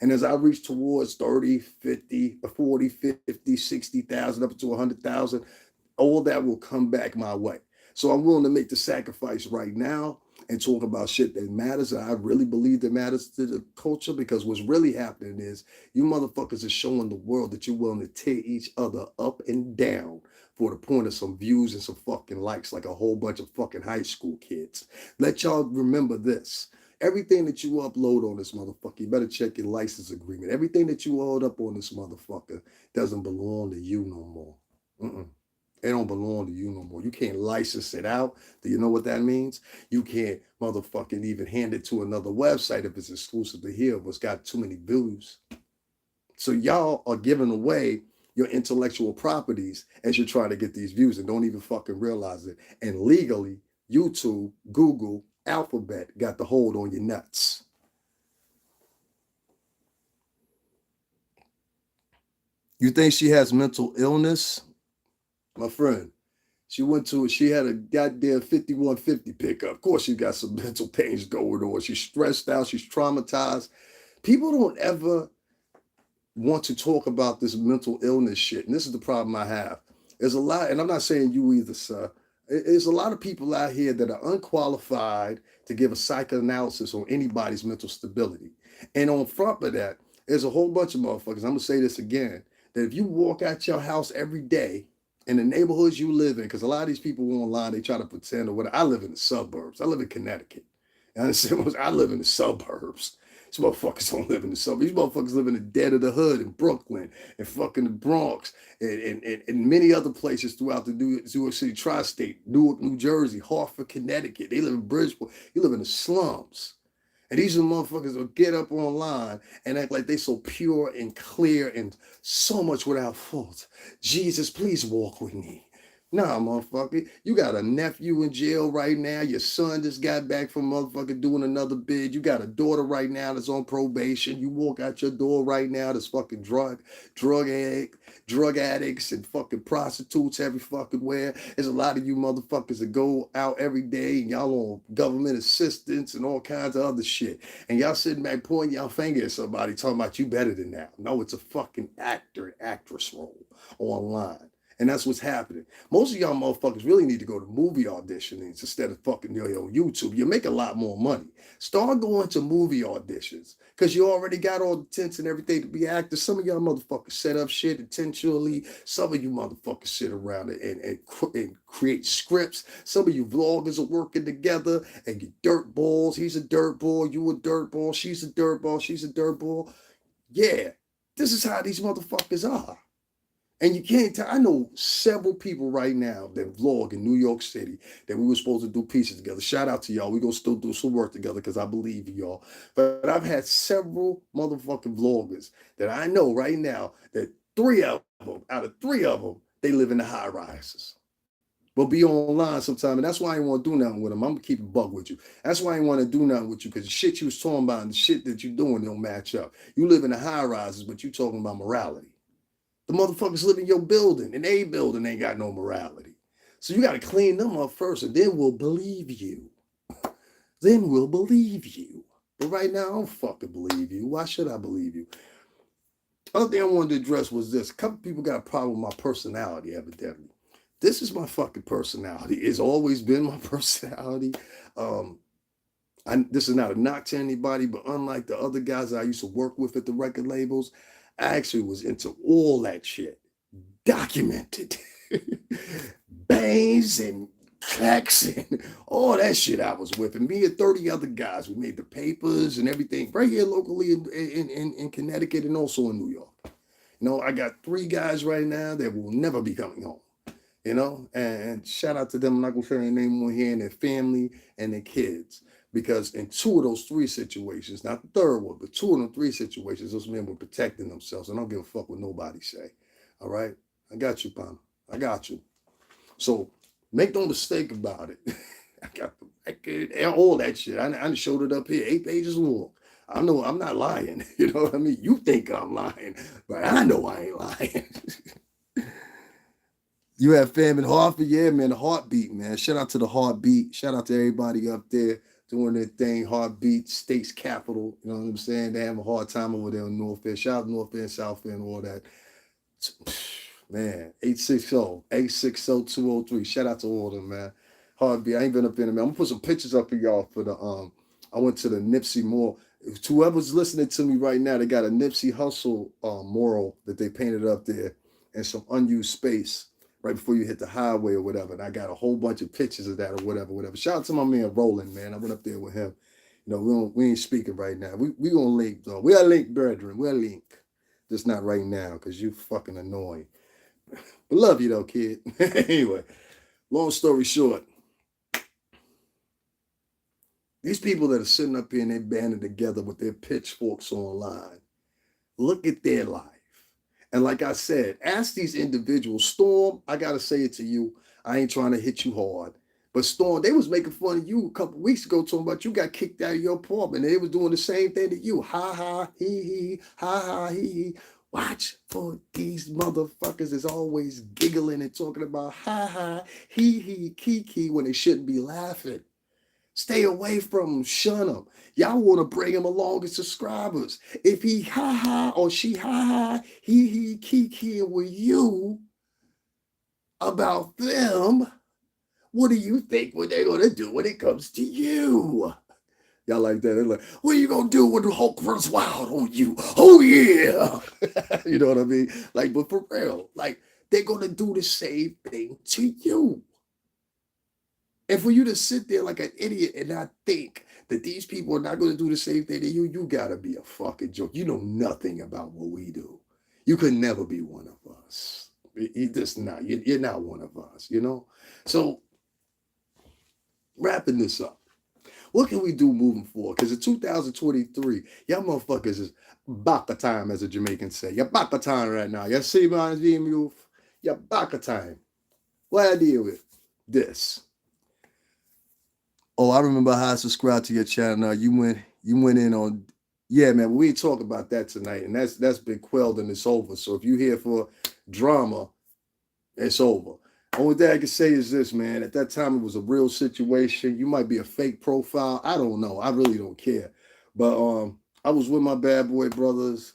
And as I reach towards 30, 50, 40, 50, 60,000, up to 100,000, all that will come back my way. So I'm willing to make the sacrifice right now. and talk about shit that matters, and I really believe that matters to the culture, because what's really happening is you motherfuckers are showing the world that you're willing to tear each other up and down for the point of some views and some fucking likes, like a whole bunch of fucking high school kids. Let y'all remember this. Everything that you upload on this motherfucker, you better check your license agreement. Everything that you load up on this motherfucker doesn't belong to you no more. It don't belong to you no more. You can't license it out. Do you know what that means? You can't motherfucking even hand it to another website if it's exclusive to here, but it's got too many views. So y'all are giving away your intellectual properties as you're trying to get these views and don't even fucking realize it. And legally, YouTube, Google, Alphabet got the hold on your nuts. You think she has mental illness? My friend, she had a goddamn 5150 pickup. Of course, she got some mental pains going on. She's stressed out. She's traumatized. People don't ever want to talk about this mental illness shit. And this is the problem I have. There's a lot, and I'm not saying you either, sir. There's a lot of people out here that are unqualified to give a psychoanalysis on anybody's mental stability. And on front of that, there's a whole bunch of motherfuckers, I'm going to say this again, that if you walk out your house every day in the neighborhoods you live in, because a lot of these people online, they try to pretend or whatever. I live in the suburbs. I live in Connecticut. You understand? I live in the suburbs. These motherfuckers don't live in the suburbs. These motherfuckers live in the dead of the hood in Brooklyn and fucking the Bronx and many other places throughout the New York City tri-state, Newark, New Jersey, Hartford, Connecticut. They live in Bridgeport. You live in the slums. And these are the motherfuckers that get up online and act like they so pure and clear and so much without fault. Jesus, please walk with me. Nah, motherfucker. You got a nephew in jail right now. Your son just got back from motherfucker doing another bid. You got a daughter right now that's on probation. You walk out your door right now, there's fucking drug addicts and fucking prostitutes every fucking where. There's a lot of you motherfuckers that go out every day and y'all on government assistance and all kinds of other shit. And y'all sitting back pointing y'all finger at somebody talking about you better than that. No, it's a fucking actor and actress role online. And that's what's happening. Most of y'all motherfuckers really need to go to movie auditionings instead of fucking on YouTube. You make a lot more money. Start going to movie auditions because you already got all the tents and everything to be actors. Some of y'all motherfuckers set up shit intentionally. Some of you motherfuckers sit around and create scripts. Some of you vloggers are working together and you dirt balls. He's a dirt ball. You a dirt ball. She's a dirt ball. She's a dirt ball. Yeah, this is how these motherfuckers are. And you can't tell. I know several people right now that vlog in New York City that we were supposed to do pieces together. Shout out to y'all. We're going to still do some work together because I believe in y'all. But I've had several motherfucking vloggers that I know right now that out of three of them, they live in the high rises. But be online sometime. And that's why I ain't want to do nothing with them. I'm going to keep a bug with you. That's why I ain't want to do nothing with you because the shit you was talking about and the shit that you're doing don't match up. You live in the high rises, but you talking about morality. The motherfuckers live in your building, and a building ain't got no morality. So you got to clean them up first, and then we'll believe you. Then we'll believe you. But right now, I don't fucking believe you. Why should I believe you? Other thing I wanted to address was this. A couple people got a problem with my personality, evidently. This is my fucking personality. It's always been my personality. This is not a knock to anybody, but unlike the other guys I used to work with at the record labels, I actually was into all that shit. Documented. Bangs and tracks and all that shit I was with. And me and 30 other guys, we made the papers and everything right here locally in Connecticut and also in New York. You know, I got 3 guys right now that will never be coming home. You know, and shout out to them. I'm not going to share their name on here and their family and their kids. Because in 2 of those 3 situations, not the third one, but 2 of them 3 situations, those men were protecting themselves. I don't give a fuck what nobody say. All right? I got you, Pam. I got you. So make no mistake about it. I got the record and all that shit. I showed it up here, 8 pages long. I know I'm not lying. You know what I mean? You think I'm lying, but I know I ain't lying. You have fam in Hartford? Yeah, man, the Heartbeat, man. Shout out to the Heartbeat. Shout out to everybody up there doing their thing. Heartbeat, state's capital. You know what I'm saying? They have a hard time over there in North End. Shout out to North End, South End, all that. Man, 860-203. Shout out to all of them, man. Heartbeat. I ain't been up in a minute. I'm gonna put some pictures up for y'all for the I went to the Nipsey Mall. Whoever's listening to me right now, they got a Nipsey Hussle mural that they painted up there and some unused space right before you hit the highway or whatever. And I got a whole bunch of pictures of that or whatever. Shout out to my man Roland, man. I went up there with him. You know, we ain't speaking right now. We gonna link though. We are link, brethren. We're link. Just not right now, because you fucking annoying. But love you though, kid. Anyway, long story short. These people that are sitting up here and they're banding together with their pitchforks online, look at their life. And like I said, ask these individuals. Storm, I got to say it to you. I ain't trying to hit you hard. But Storm, they was making fun of you a couple weeks ago, talking about you got kicked out of your apartment. And they was doing the same thing to you. Ha ha, hee hee, ha ha, hee hee. Watch for these motherfuckers is always giggling and talking about ha ha, hee hee, kiki when they shouldn't be laughing. Stay away from them, shun them. Y'all want to bring him along as subscribers. If he ha ha or she ha ha, he kiki with you about them, what do you think what they're going to do when it comes to you? Y'all like that? They're like, what are you going to do when the Hulk runs wild on you? Oh, yeah. You know what I mean? Like, but for real, like, they're going to do the same thing to you. And for you to sit there like an idiot and not think that these people are not going to do the same thing to you, you got to be a fucking joke. You know nothing about what we do. You could never be one of us. You're just not. You're not one of us, you know? So, wrapping this up. What can we do moving forward? Because in 2023, y'all motherfuckers is baka time, as a Jamaican say. You're baka time right now. You see, man, youth? You're baka time. What I deal with? This. Oh, I remember how I subscribed to your channel. Now you went in on, yeah, man. We ain't talk about that tonight, and that's been quelled and it's over. So if you here for drama, it's over. Only thing I can say is this, man. At that time, it was a real situation. You might be a fake profile. I don't know. I really don't care. But I was with my bad boy brothers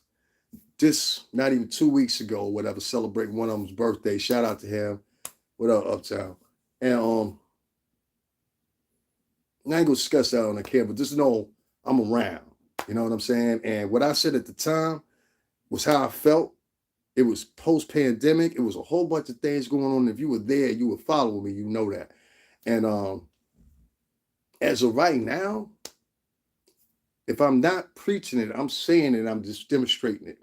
just not even 2 weeks ago or whatever, celebrating one of them's birthday. Shout out to him. What up, Uptown? And I ain't gonna discuss that on the camera. Just know I'm around. You know what I'm saying? And what I said at the time was how I felt. It was post-pandemic. It was a whole bunch of things going on. If you were there, you were following me, you know that. And as of right now, if I'm not preaching it, I'm saying it, I'm just demonstrating it.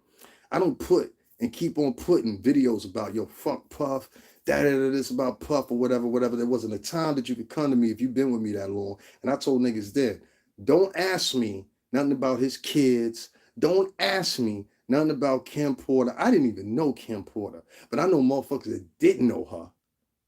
I don't put and keep on putting videos about, yo, fuck Puff, this about Puff or whatever. There wasn't a time that you could come to me if you've been with me that long. And I told niggas then, don't ask me nothing about his kids. Don't ask me nothing about Kim Porter. I didn't even know Kim Porter, but I know motherfuckers that didn't know her.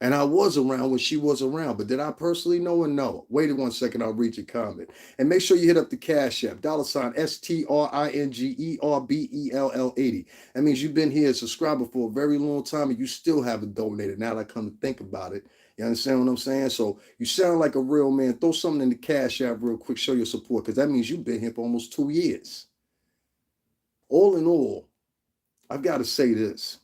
And I was around when she was around, but did I personally know her? No. Wait 1 second, I'll read your comment. And make sure you hit up the Cash App, $STRINGERBELL80. That means you've been here a subscriber for a very long time and you still haven't donated. Now that I come to think about it, you understand what I'm saying? So you sound like a real man. Throw something in the Cash App real quick, show your support, because that means you've been here for almost 2 years. All in all, I've got to say this.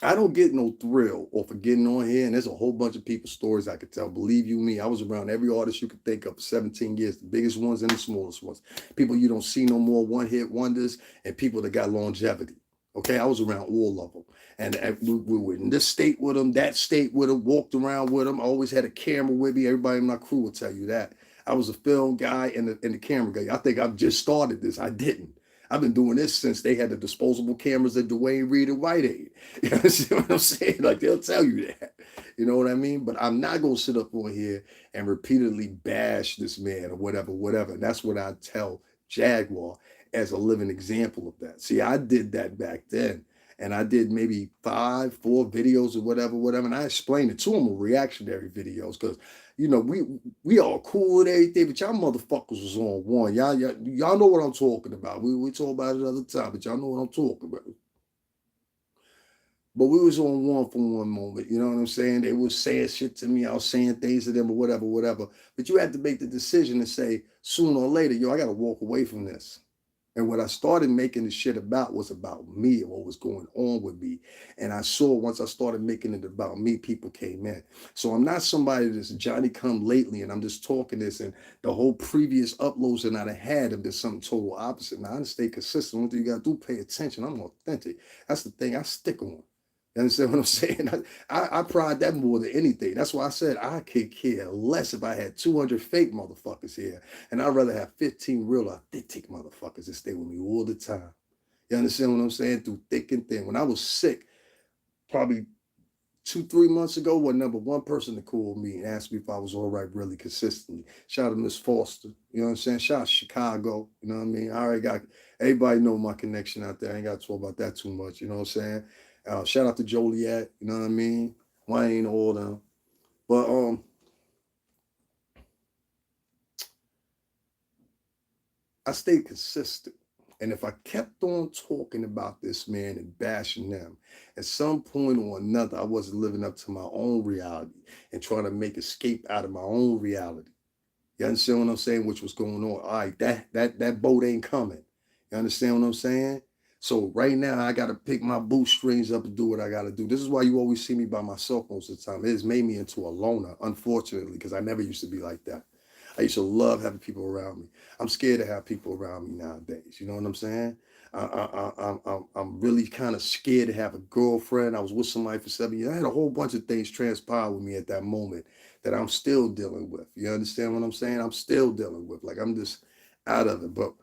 I don't get no thrill off of getting on here, and there's a whole bunch of people's stories I could tell. Believe you me, I was around every artist you could think of for 17 years, the biggest ones and the smallest ones. People you don't see no more, one-hit wonders, and people that got longevity. Okay, I was around all of them. And we were in this state with them, that state with them, walked around with them. I always had a camera with me. Everybody in my crew will tell you that. I was a film guy and the camera guy. I think I've just started this. I didn't. I've been doing this since they had the disposable cameras at Dwayne Reed and Rite Aid. You know what I'm saying? Like, they'll tell you that. You know what I mean? But I'm not going to sit up on here and repeatedly bash this man or whatever. And that's what I tell Jaguar as a living example of that. See, I did that back then. And I did maybe 4 videos or whatever. And I explained it to them were reactionary videos because, you know, we all cool with everything, but y'all motherfuckers was on one. Y'all know what I'm talking about. We talk about it another time, but y'all know what I'm talking about. But we was on one for one moment, you know what I'm saying? They was saying shit to me, I was saying things to them or whatever. But you had to make the decision to say, sooner or later, yo, I got to walk away from this. And what I started making the shit about was about me and what was going on with me. And I saw once I started making it about me, people came in. So I'm not somebody that's Johnny come lately and I'm just talking this and the whole previous uploads that I had have been something total opposite. Now I stay consistent. One thing you gotta do, pay attention. I'm authentic. That's the thing I stick on. You understand what I'm saying? I pride that more than anything. That's why I said I could care less if I had 200 fake motherfuckers here. And I'd rather have 15 real authentic motherfuckers that stay with me all the time. You understand what I'm saying? Through thick and thin. When I was sick, probably 2, 3 months ago, was number one person to call me and ask me if I was all right really consistently. Shout out to Miss Foster. You know what I'm saying? Shout out to Chicago. You know what I mean? I already got, everybody know my connection out there. I ain't got to talk about that too much. You know what I'm saying? Shout out to Joliet. You know what I mean? Wayne, all them. But I stayed consistent. And if I kept on talking about this man and bashing them, at some point or another, I wasn't living up to my own reality and trying to make escape out of my own reality. You understand what I'm saying? Which was going on. All right, that boat ain't coming. You understand what I'm saying? So right now, I got to pick my bootstrings up and do what I got to do. This is why you always see me by myself most of the time. It has made me into a loner, unfortunately, because I never used to be like that. I used to love having people around me. I'm scared to have people around me nowadays. You know what I'm saying? I'm really kind of scared to have a girlfriend. I was with somebody for 7 years. I had a whole bunch of things transpire with me at that moment that I'm still dealing with. You understand what I'm saying? I'm still dealing with. Like I'm just out of it. But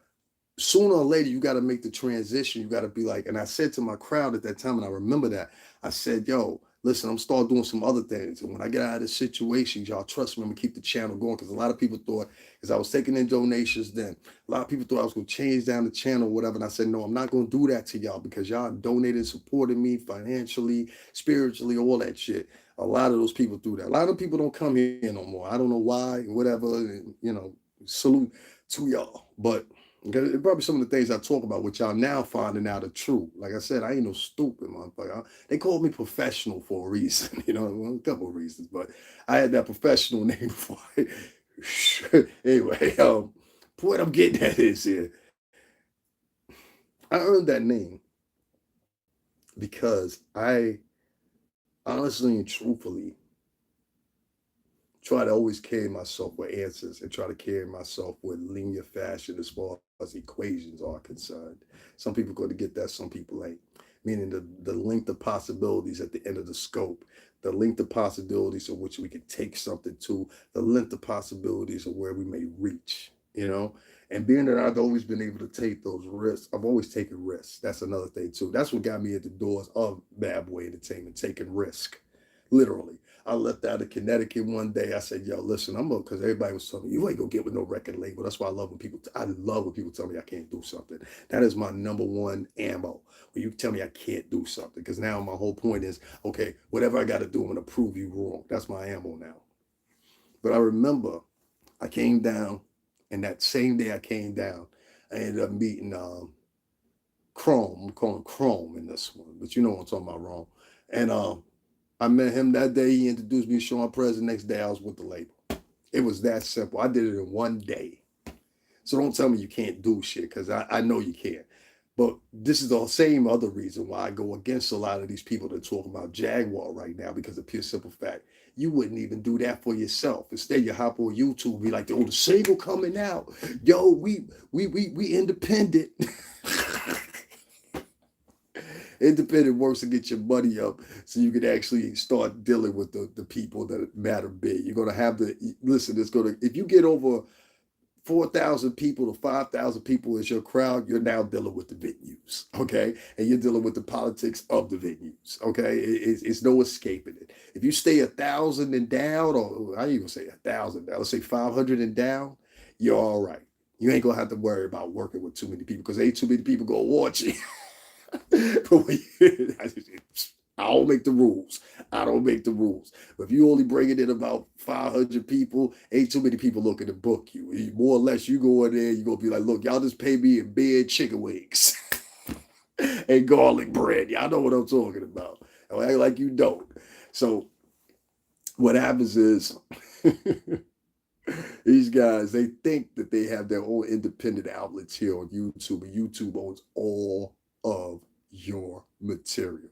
sooner or later, you got to make the transition. You got to be like, and I said to my crowd at that time, and I remember that, I said, yo, listen, I'm start doing some other things. And when I get out of this situation, y'all trust me, I'm gonna keep the channel going. Because a lot of people thought, because I was taking in donations then, a lot of people thought I was gonna change down the channel or whatever. And I said, no, I'm not gonna do that to y'all because y'all donated, supported me financially, spiritually, all that shit. A lot of those people do that. A lot of people don't come here no more. I don't know why, whatever, and, you know, salute to y'all. But probably some of the things I talk about, which y'all now finding out are true. Like I said, I ain't no stupid motherfucker. They called me professional for a reason, you know, well, a couple of reasons, but I had that professional name before. Anyway, what I'm getting at is here, I earned that name because I honestly and truthfully try to always carry myself with answers and try to carry myself with linear fashion as far as equations are concerned. Some people going to get that, some people ain't. Meaning the length of possibilities at the end of the scope, the length of possibilities of which we can take something to, the length of possibilities of where we may reach, you know? And being that I've always been able to take those risks, I've always taken risks. That's another thing too. That's what got me at the doors of Bad Boy Entertainment, taking risk, literally. I left out of Connecticut one day. I said, yo, listen, I'm because everybody was telling me, you ain't gonna get with no record label. That's why I love when people, I love when people tell me I can't do something. That is my number one ammo. When you tell me I can't do something, because now my whole point is, okay, whatever I gotta do, I'm gonna prove you wrong. That's my ammo now. But I remember I came down, and that same day I came down, I ended up meeting Chrome. I'm calling Chrome in this one, but you know what I'm talking about, wrong. And I met him that day. He introduced me to Sean Prez. The next day, I was with the label. It was that simple. I did it in one day. So don't tell me you can't do shit, because I know you can. But this is the same other reason why I go against a lot of these people that talk about Jaguar right now, because of pure simple fact. You wouldn't even do that for yourself. Instead, you hop on YouTube, be like, oh, the single coming out. Yo, we independent. Independent works to get your money up so you can actually start dealing with the people that matter big. You're going to have to, listen, it's going to, if you get over 4,000 people to 5,000 people as your crowd, you're now dealing with the venues, okay? And you're dealing with the politics of the venues, okay? It's no escaping it. If you stay 1,000 and down, or I ain't even say 1,000 down, let's say 500 and down, you're all right. You ain't going to have to worry about working with too many people, because ain't too many people going to watch you. But I don't make the rules. I don't make the rules. But if you only bring it in about 500 people, ain't too many people looking to book you. More or less, you go in there, you're going to be like, look, y'all just pay me in beer, chicken wings, and garlic bread. Y'all know what I'm talking about. I act like you don't. So what happens is These guys, they think that they have their own independent outlets here on YouTube, and YouTube owns all of your material.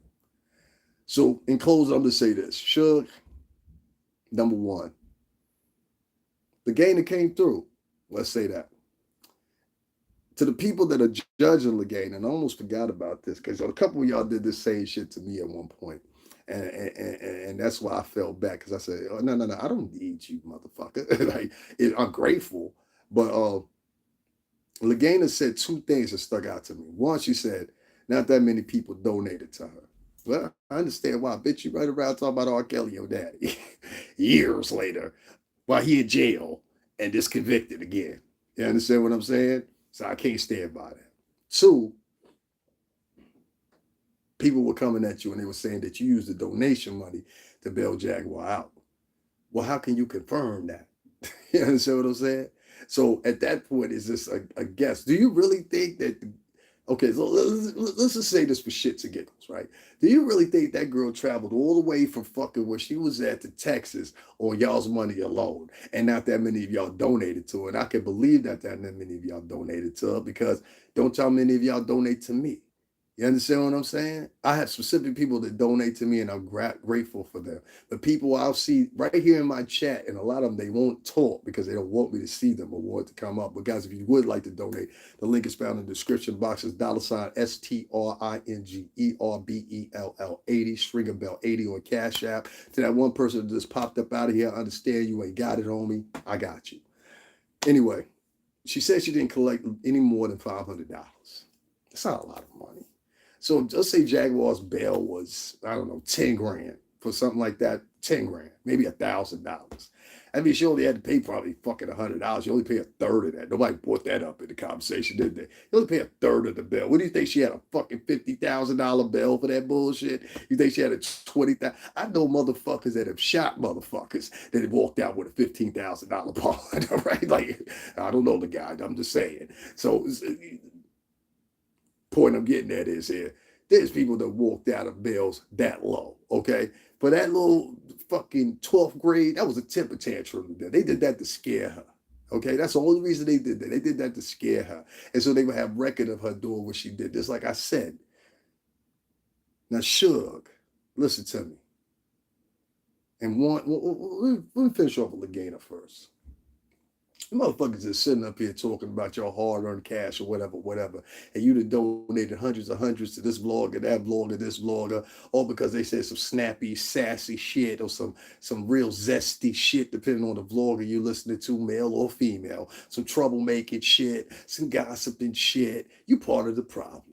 So, in closing, I'm going to say this. Shug, number one, the game that came through, let's say that. To the people that are judging the game, and I almost forgot about this because a couple of y'all did the same shit to me at one point. And that's why I fell back because I said, oh, no, I don't need you, motherfucker. Like, I'm grateful. But LEGANA said two things that stuck out to me. One, she said, not that many people donated to her. Well, I understand why. Bitch, you right around talking about R. Kelly, your daddy, years later, while he in jail and just convicted again. You understand what I'm saying? So I can't stand by that. Two, people were coming at you and they were saying that you used the donation money to bail Jaguar out. Well, how can you confirm that? You understand what I'm saying? So at that point, is this a guess? Do you really think that? Okay, so let's just say this for shits and giggles, right? Do you really think that girl traveled all the way from fucking where she was at to Texas on y'all's money alone, and not that many of y'all donated to her? And I can believe that many of y'all donated to her, because don't tell many of y'all donate to me. You understand what I'm saying? I have specific people that donate to me, and I'm grateful for them. The people I'll see right here in my chat, and a lot of them, they won't talk because they don't want me to see them or want it to come up. But guys, if you would like to donate, the link is found in the description box. It's $STRINGERBELL80, Stringer Bell 80 on Cash App. To that one person that just popped up out of here, I understand you ain't got it on me. I got you. Anyway, she said she didn't collect any more than $500. That's not a lot of money. So just say Jaguar's bail was, I don't know, 10 grand for something like that, 10 grand, maybe $1,000. I mean, she only had to pay probably fucking $100. You only pay a third of that. Nobody brought that up in the conversation, did they? You only pay a third of the bill. What do you think? She had a fucking $50,000 bill for that bullshit? You think she had a $20,000? I know motherfuckers that have shot motherfuckers that have walked out with a $15,000 bond, right? Like, I don't know the guy. I'm just saying. So, point I'm getting at is here, there's people that walked out of bills that low, okay? For that little fucking 12th grade, that was a temper tantrum. They did that to scare her, okay? That's the only reason they did that. They did that to scare her. And so they would have record of her doing what she did. Just like I said. Now, Shug, listen to me. And let me finish off with LEGANA first. The motherfuckers is sitting up here talking about your hard-earned cash or whatever, and you'd have donated hundreds to this blogger, that blogger, this blogger, all because they said some snappy, sassy shit or some real zesty shit, depending on the vlogger you're listening to, male or female, some troublemaking shit, some gossiping shit. You part of the problem.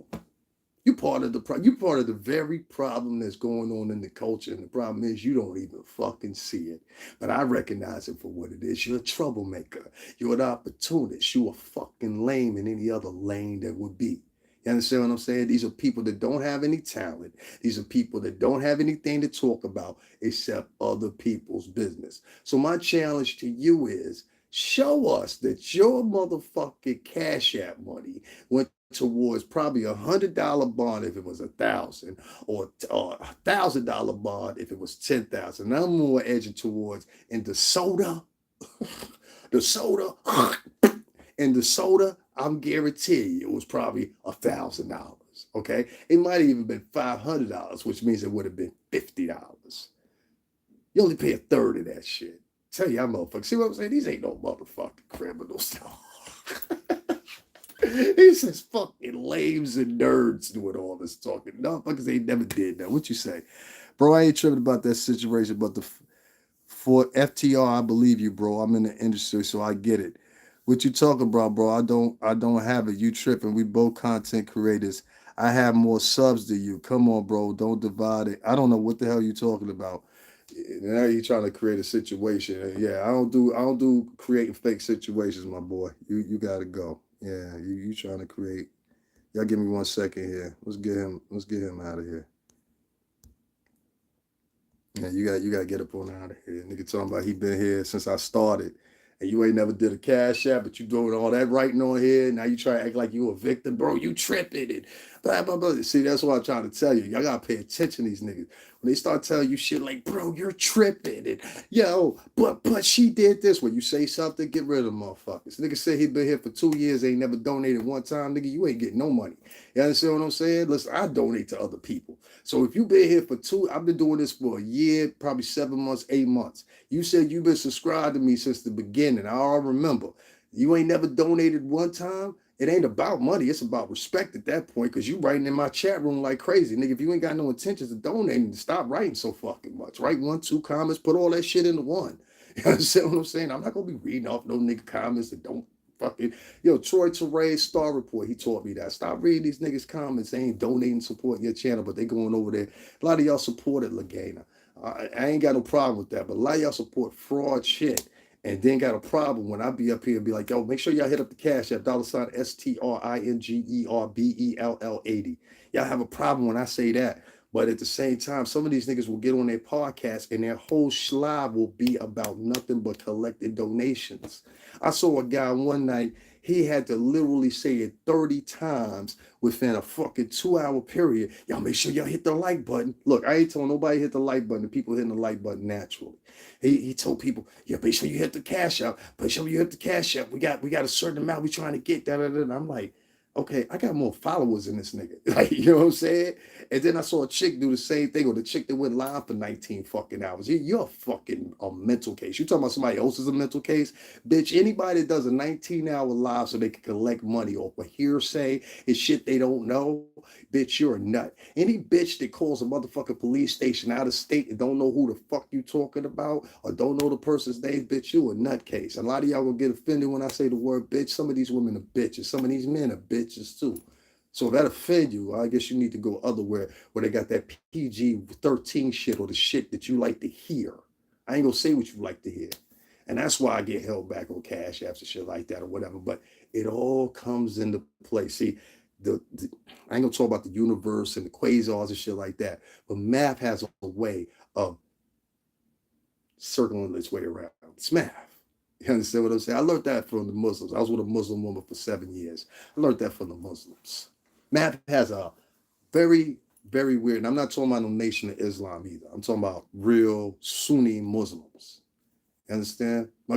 You're part of the very problem that's going on in the culture, and the problem is you don't even fucking see it. But I recognize it for what it is. You're a troublemaker. You're an opportunist. You're a fucking lame in any other lane that would be. You understand what I'm saying? These are people that don't have any talent. These are people that don't have anything to talk about except other people's business. So my challenge to you is, show us that your motherfucking Cash App money went towards probably $100 bond if it was 1,000, or $1,000 bond if it was 10,000. I'm more edging towards in the soda, the soda, and the soda. I'm guaranteeing you it was probably $1,000. Okay, it might have even been $500, which means it would have been $50. You only pay a third of that shit. Tell y'all motherfuckers, see what I'm saying? These ain't no motherfucking criminals. These is fucking lames and nerds doing all this talking. Motherfuckers ain't never did that. What you say? Bro, I ain't tripping about that situation, but for FTR, I believe you, bro. I'm in the industry, so I get it. What you talking about, bro? I don't have it. You tripping. We both content creators. I have more subs than you. Come on, bro. Don't divide it. I don't know what the hell you talking about. Now you trying to create a situation. Yeah, I don't do creating fake situations, my boy. You gotta go. Yeah, you trying to create. Y'all give me 1 second here. Let's get him out of here. Yeah, you gotta get up on out of here. Nigga talking about he been here since I started. And you ain't never did a Cash App, but you doing all that writing on here. Now you try to act like you a victim, bro. You tripping and blah, blah, blah. See, that's what I'm trying to tell you. Y'all gotta pay attention to these niggas. When they start telling you shit like, bro, you're tripping, and yo, but she did this. When you say something, get rid of them motherfuckers. Nigga said he been here for 2 years, ain't never donated one time. Nigga, you ain't getting no money. You understand what I'm saying? Listen, I donate to other people. So if you've been here for I've been doing this for a year, probably 7 months, 8 months. You said you've been subscribed to me since the beginning. I all remember. You ain't never donated one time. It ain't about money. It's about respect at that point, because you writing in my chat room like crazy. Nigga, if you ain't got no intentions of donating, stop writing so fucking much. Write 1, 2 comments, put all that shit into one. You understand what I'm saying? I'm not going to be reading off no nigga comments that don't fucking... Yo, Troy Teray's Star Report, he taught me that. Stop reading these niggas' comments. They ain't donating, supporting your channel, but they going over there. A lot of y'all supported LEGANA. I ain't got no problem with that, but a lot of y'all support fraud shit. And then got a problem when I be up here and be like, yo, make sure y'all hit up the Cash App, $STRINGERBELL80. Y'all have a problem when I say that. But at the same time, some of these niggas will get on their podcast and their whole schlob will be about nothing but collecting donations. I saw a guy one night, he had to literally say it 30 times within a fucking 2-hour period. Y'all make sure y'all hit the like button. Look, I ain't told nobody hit the like button. The people hitting the like button naturally. He told people, yeah, make sure you hit the Cash App. Make sure you hit the Cash App. We got a certain amount we trying to get. I'm like, okay, I got more followers than this nigga. Like, you know what I'm saying? And then I saw a chick do the same thing, or the chick that went live for 19 fucking hours. You're a fucking mental case. You talking about somebody else is a mental case? Bitch, anybody that does a 19-hour live so they can collect money off of hearsay and shit they don't know, bitch, you're a nut. Any bitch that calls a motherfucking police station out of state and don't know who the fuck you talking about or don't know the person's name, bitch, you a nutcase. A lot of y'all gonna get offended when I say the word bitch. Some of these women are bitches. Some of these men are bitches too. So if that offend you, I guess you need to go otherwhere where they got that PG-13 shit or the shit that you like to hear. I ain't gonna say what you like to hear. And that's why I get held back on Cash Apps and shit like that or whatever. But it all comes into play. See, I ain't gonna talk about the universe and the quasars and shit like that. But math has a way of circling its way around. It's math. You understand what I'm saying? I learned that from the Muslims. I was with a Muslim woman for 7 years. I learned that from the Muslims. Math has a very, very weird, and I'm not talking about no Nation of Islam either. I'm talking about real Sunni Muslims. You understand? My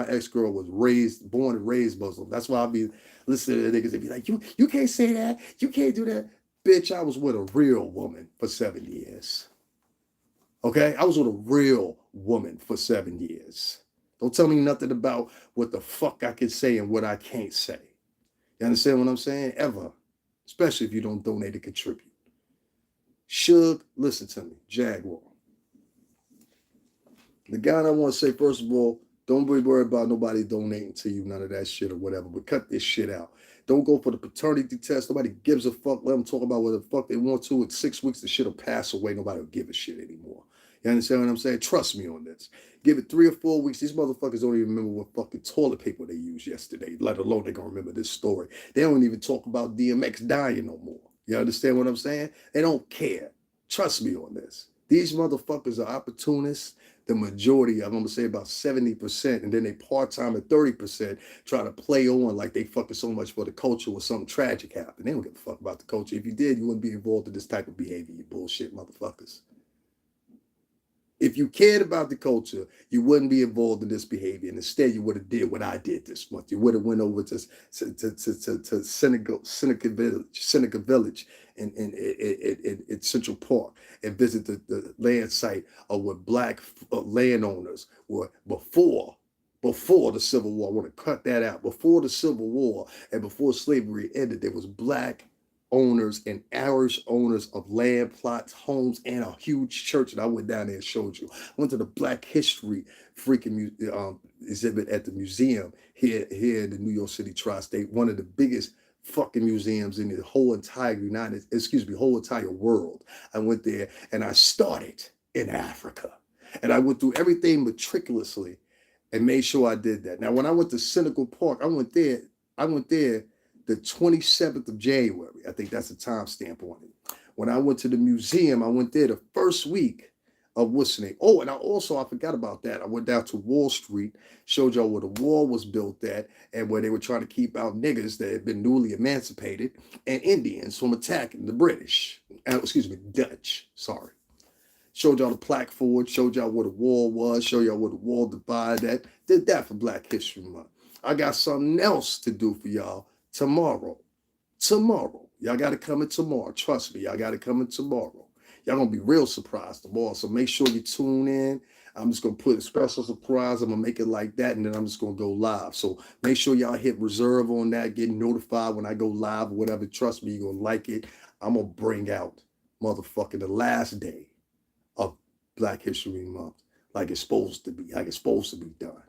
ex-girl was born and raised Muslim. That's why I'll be listening to the niggas and be like, you can't say that. You can't do that. Bitch, I was with a real woman for 7 years. Okay? I was with a real woman for 7 years. Don't tell me nothing about what the fuck I can say and what I can't say. You understand what I'm saying? Ever. Especially if you don't donate or contribute. SHUG, listen to me. Jaguar. The guy I want to say, first of all, don't be worried about nobody donating to you, none of that shit or whatever, but cut this shit out. Don't go for the paternity test. Nobody gives a fuck. Let them talk about what the fuck they want to. In 6 weeks, the shit will pass away. Nobody will give a shit anymore. You understand what I'm saying? Trust me on this. Give it 3 or 4 weeks. These motherfuckers don't even remember what fucking toilet paper they used yesterday, let alone they're going to remember this story. They don't even talk about DMX dying no more. You understand what I'm saying? They don't care. Trust me on this. These motherfuckers are opportunists. The majority of them, I'm gonna say about 70%, and then they part-time at 30%, try to play on like they fucking so much for the culture or something tragic happened. They don't give a fuck about the culture. If you did, you wouldn't be involved in this type of behavior, you bullshit motherfuckers. If you cared about the culture, you wouldn't be involved in this behavior. And instead, you would have did what I did this month. You would have went over to Seneca Village in Central Park and visit the land site of what black landowners were before the Civil War. I want to cut that out. Before the Civil War and before slavery ended, there was black owners and Irish owners of land plots, homes, and a huge church. And I went down there and showed you. I went to the Black History freaking exhibit at the museum here in the New York City Tri-State, one of the biggest fucking museums in the whole entire whole entire world. I went there and I started in Africa. And I went through everything meticulously and made sure I did that. Now, when I went to Seneca Park, I went there the 27th of January. I think that's the timestamp on it. When I went to the museum, I went there the first week of what's the name. Oh, and I forgot about that. I went down to Wall Street, showed y'all where the wall was built at and where they were trying to keep out niggas that had been newly emancipated and Indians from attacking the British. Dutch, sorry. Showed y'all the plaque for it, showed y'all what a wall was, showed y'all what a wall divided. Did that for Black History Month. I got something else to do for y'all tomorrow. Tomorrow. Y'all got to come in tomorrow. Trust me, y'all got to come in tomorrow. Y'all going to be real surprised tomorrow. So make sure you tune in. I'm just going to put a special surprise. I'm going to make it like that, and then I'm just going to go live. So make sure y'all hit reserve on that, get notified when I go live or whatever. Trust me, you're going to like it. I'm going to bring out motherfucking the last day of Black History Month like it's supposed to be, like it's supposed to be done.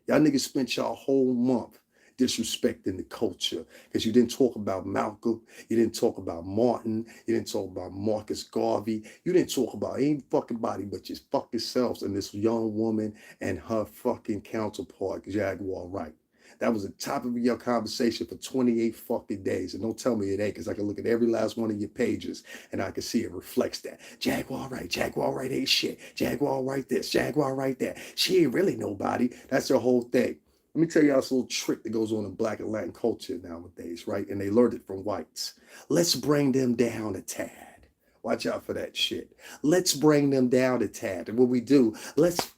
Y'all niggas spent y'all whole month disrespecting the culture because you didn't talk about Malcolm, you didn't talk about Martin, you didn't talk about Marcus Garvey, you didn't talk about any fucking body but your fucking selves and this young woman and her fucking counterpart, Jaguar Wright. That was the topic of your conversation for 28 fucking days. And don't tell me it ain't, because I can look at every last one of your pages and I can see it reflects that. Jaguar Wright ain't shit. Jaguar Wright this, Jaguar Wright that. She ain't really nobody. That's their whole thing. Let me tell y'all this little trick that goes on in Black and Latin culture nowadays, right? And they learned it from whites. Let's bring them down a tad. Watch out for that shit. Let's bring them down a tad. And what we do, let's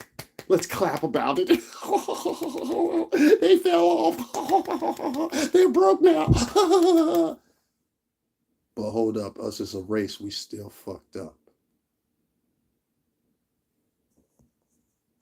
clap about it. They fell off. They're broke now. But hold up, us as a race, we still fucked up.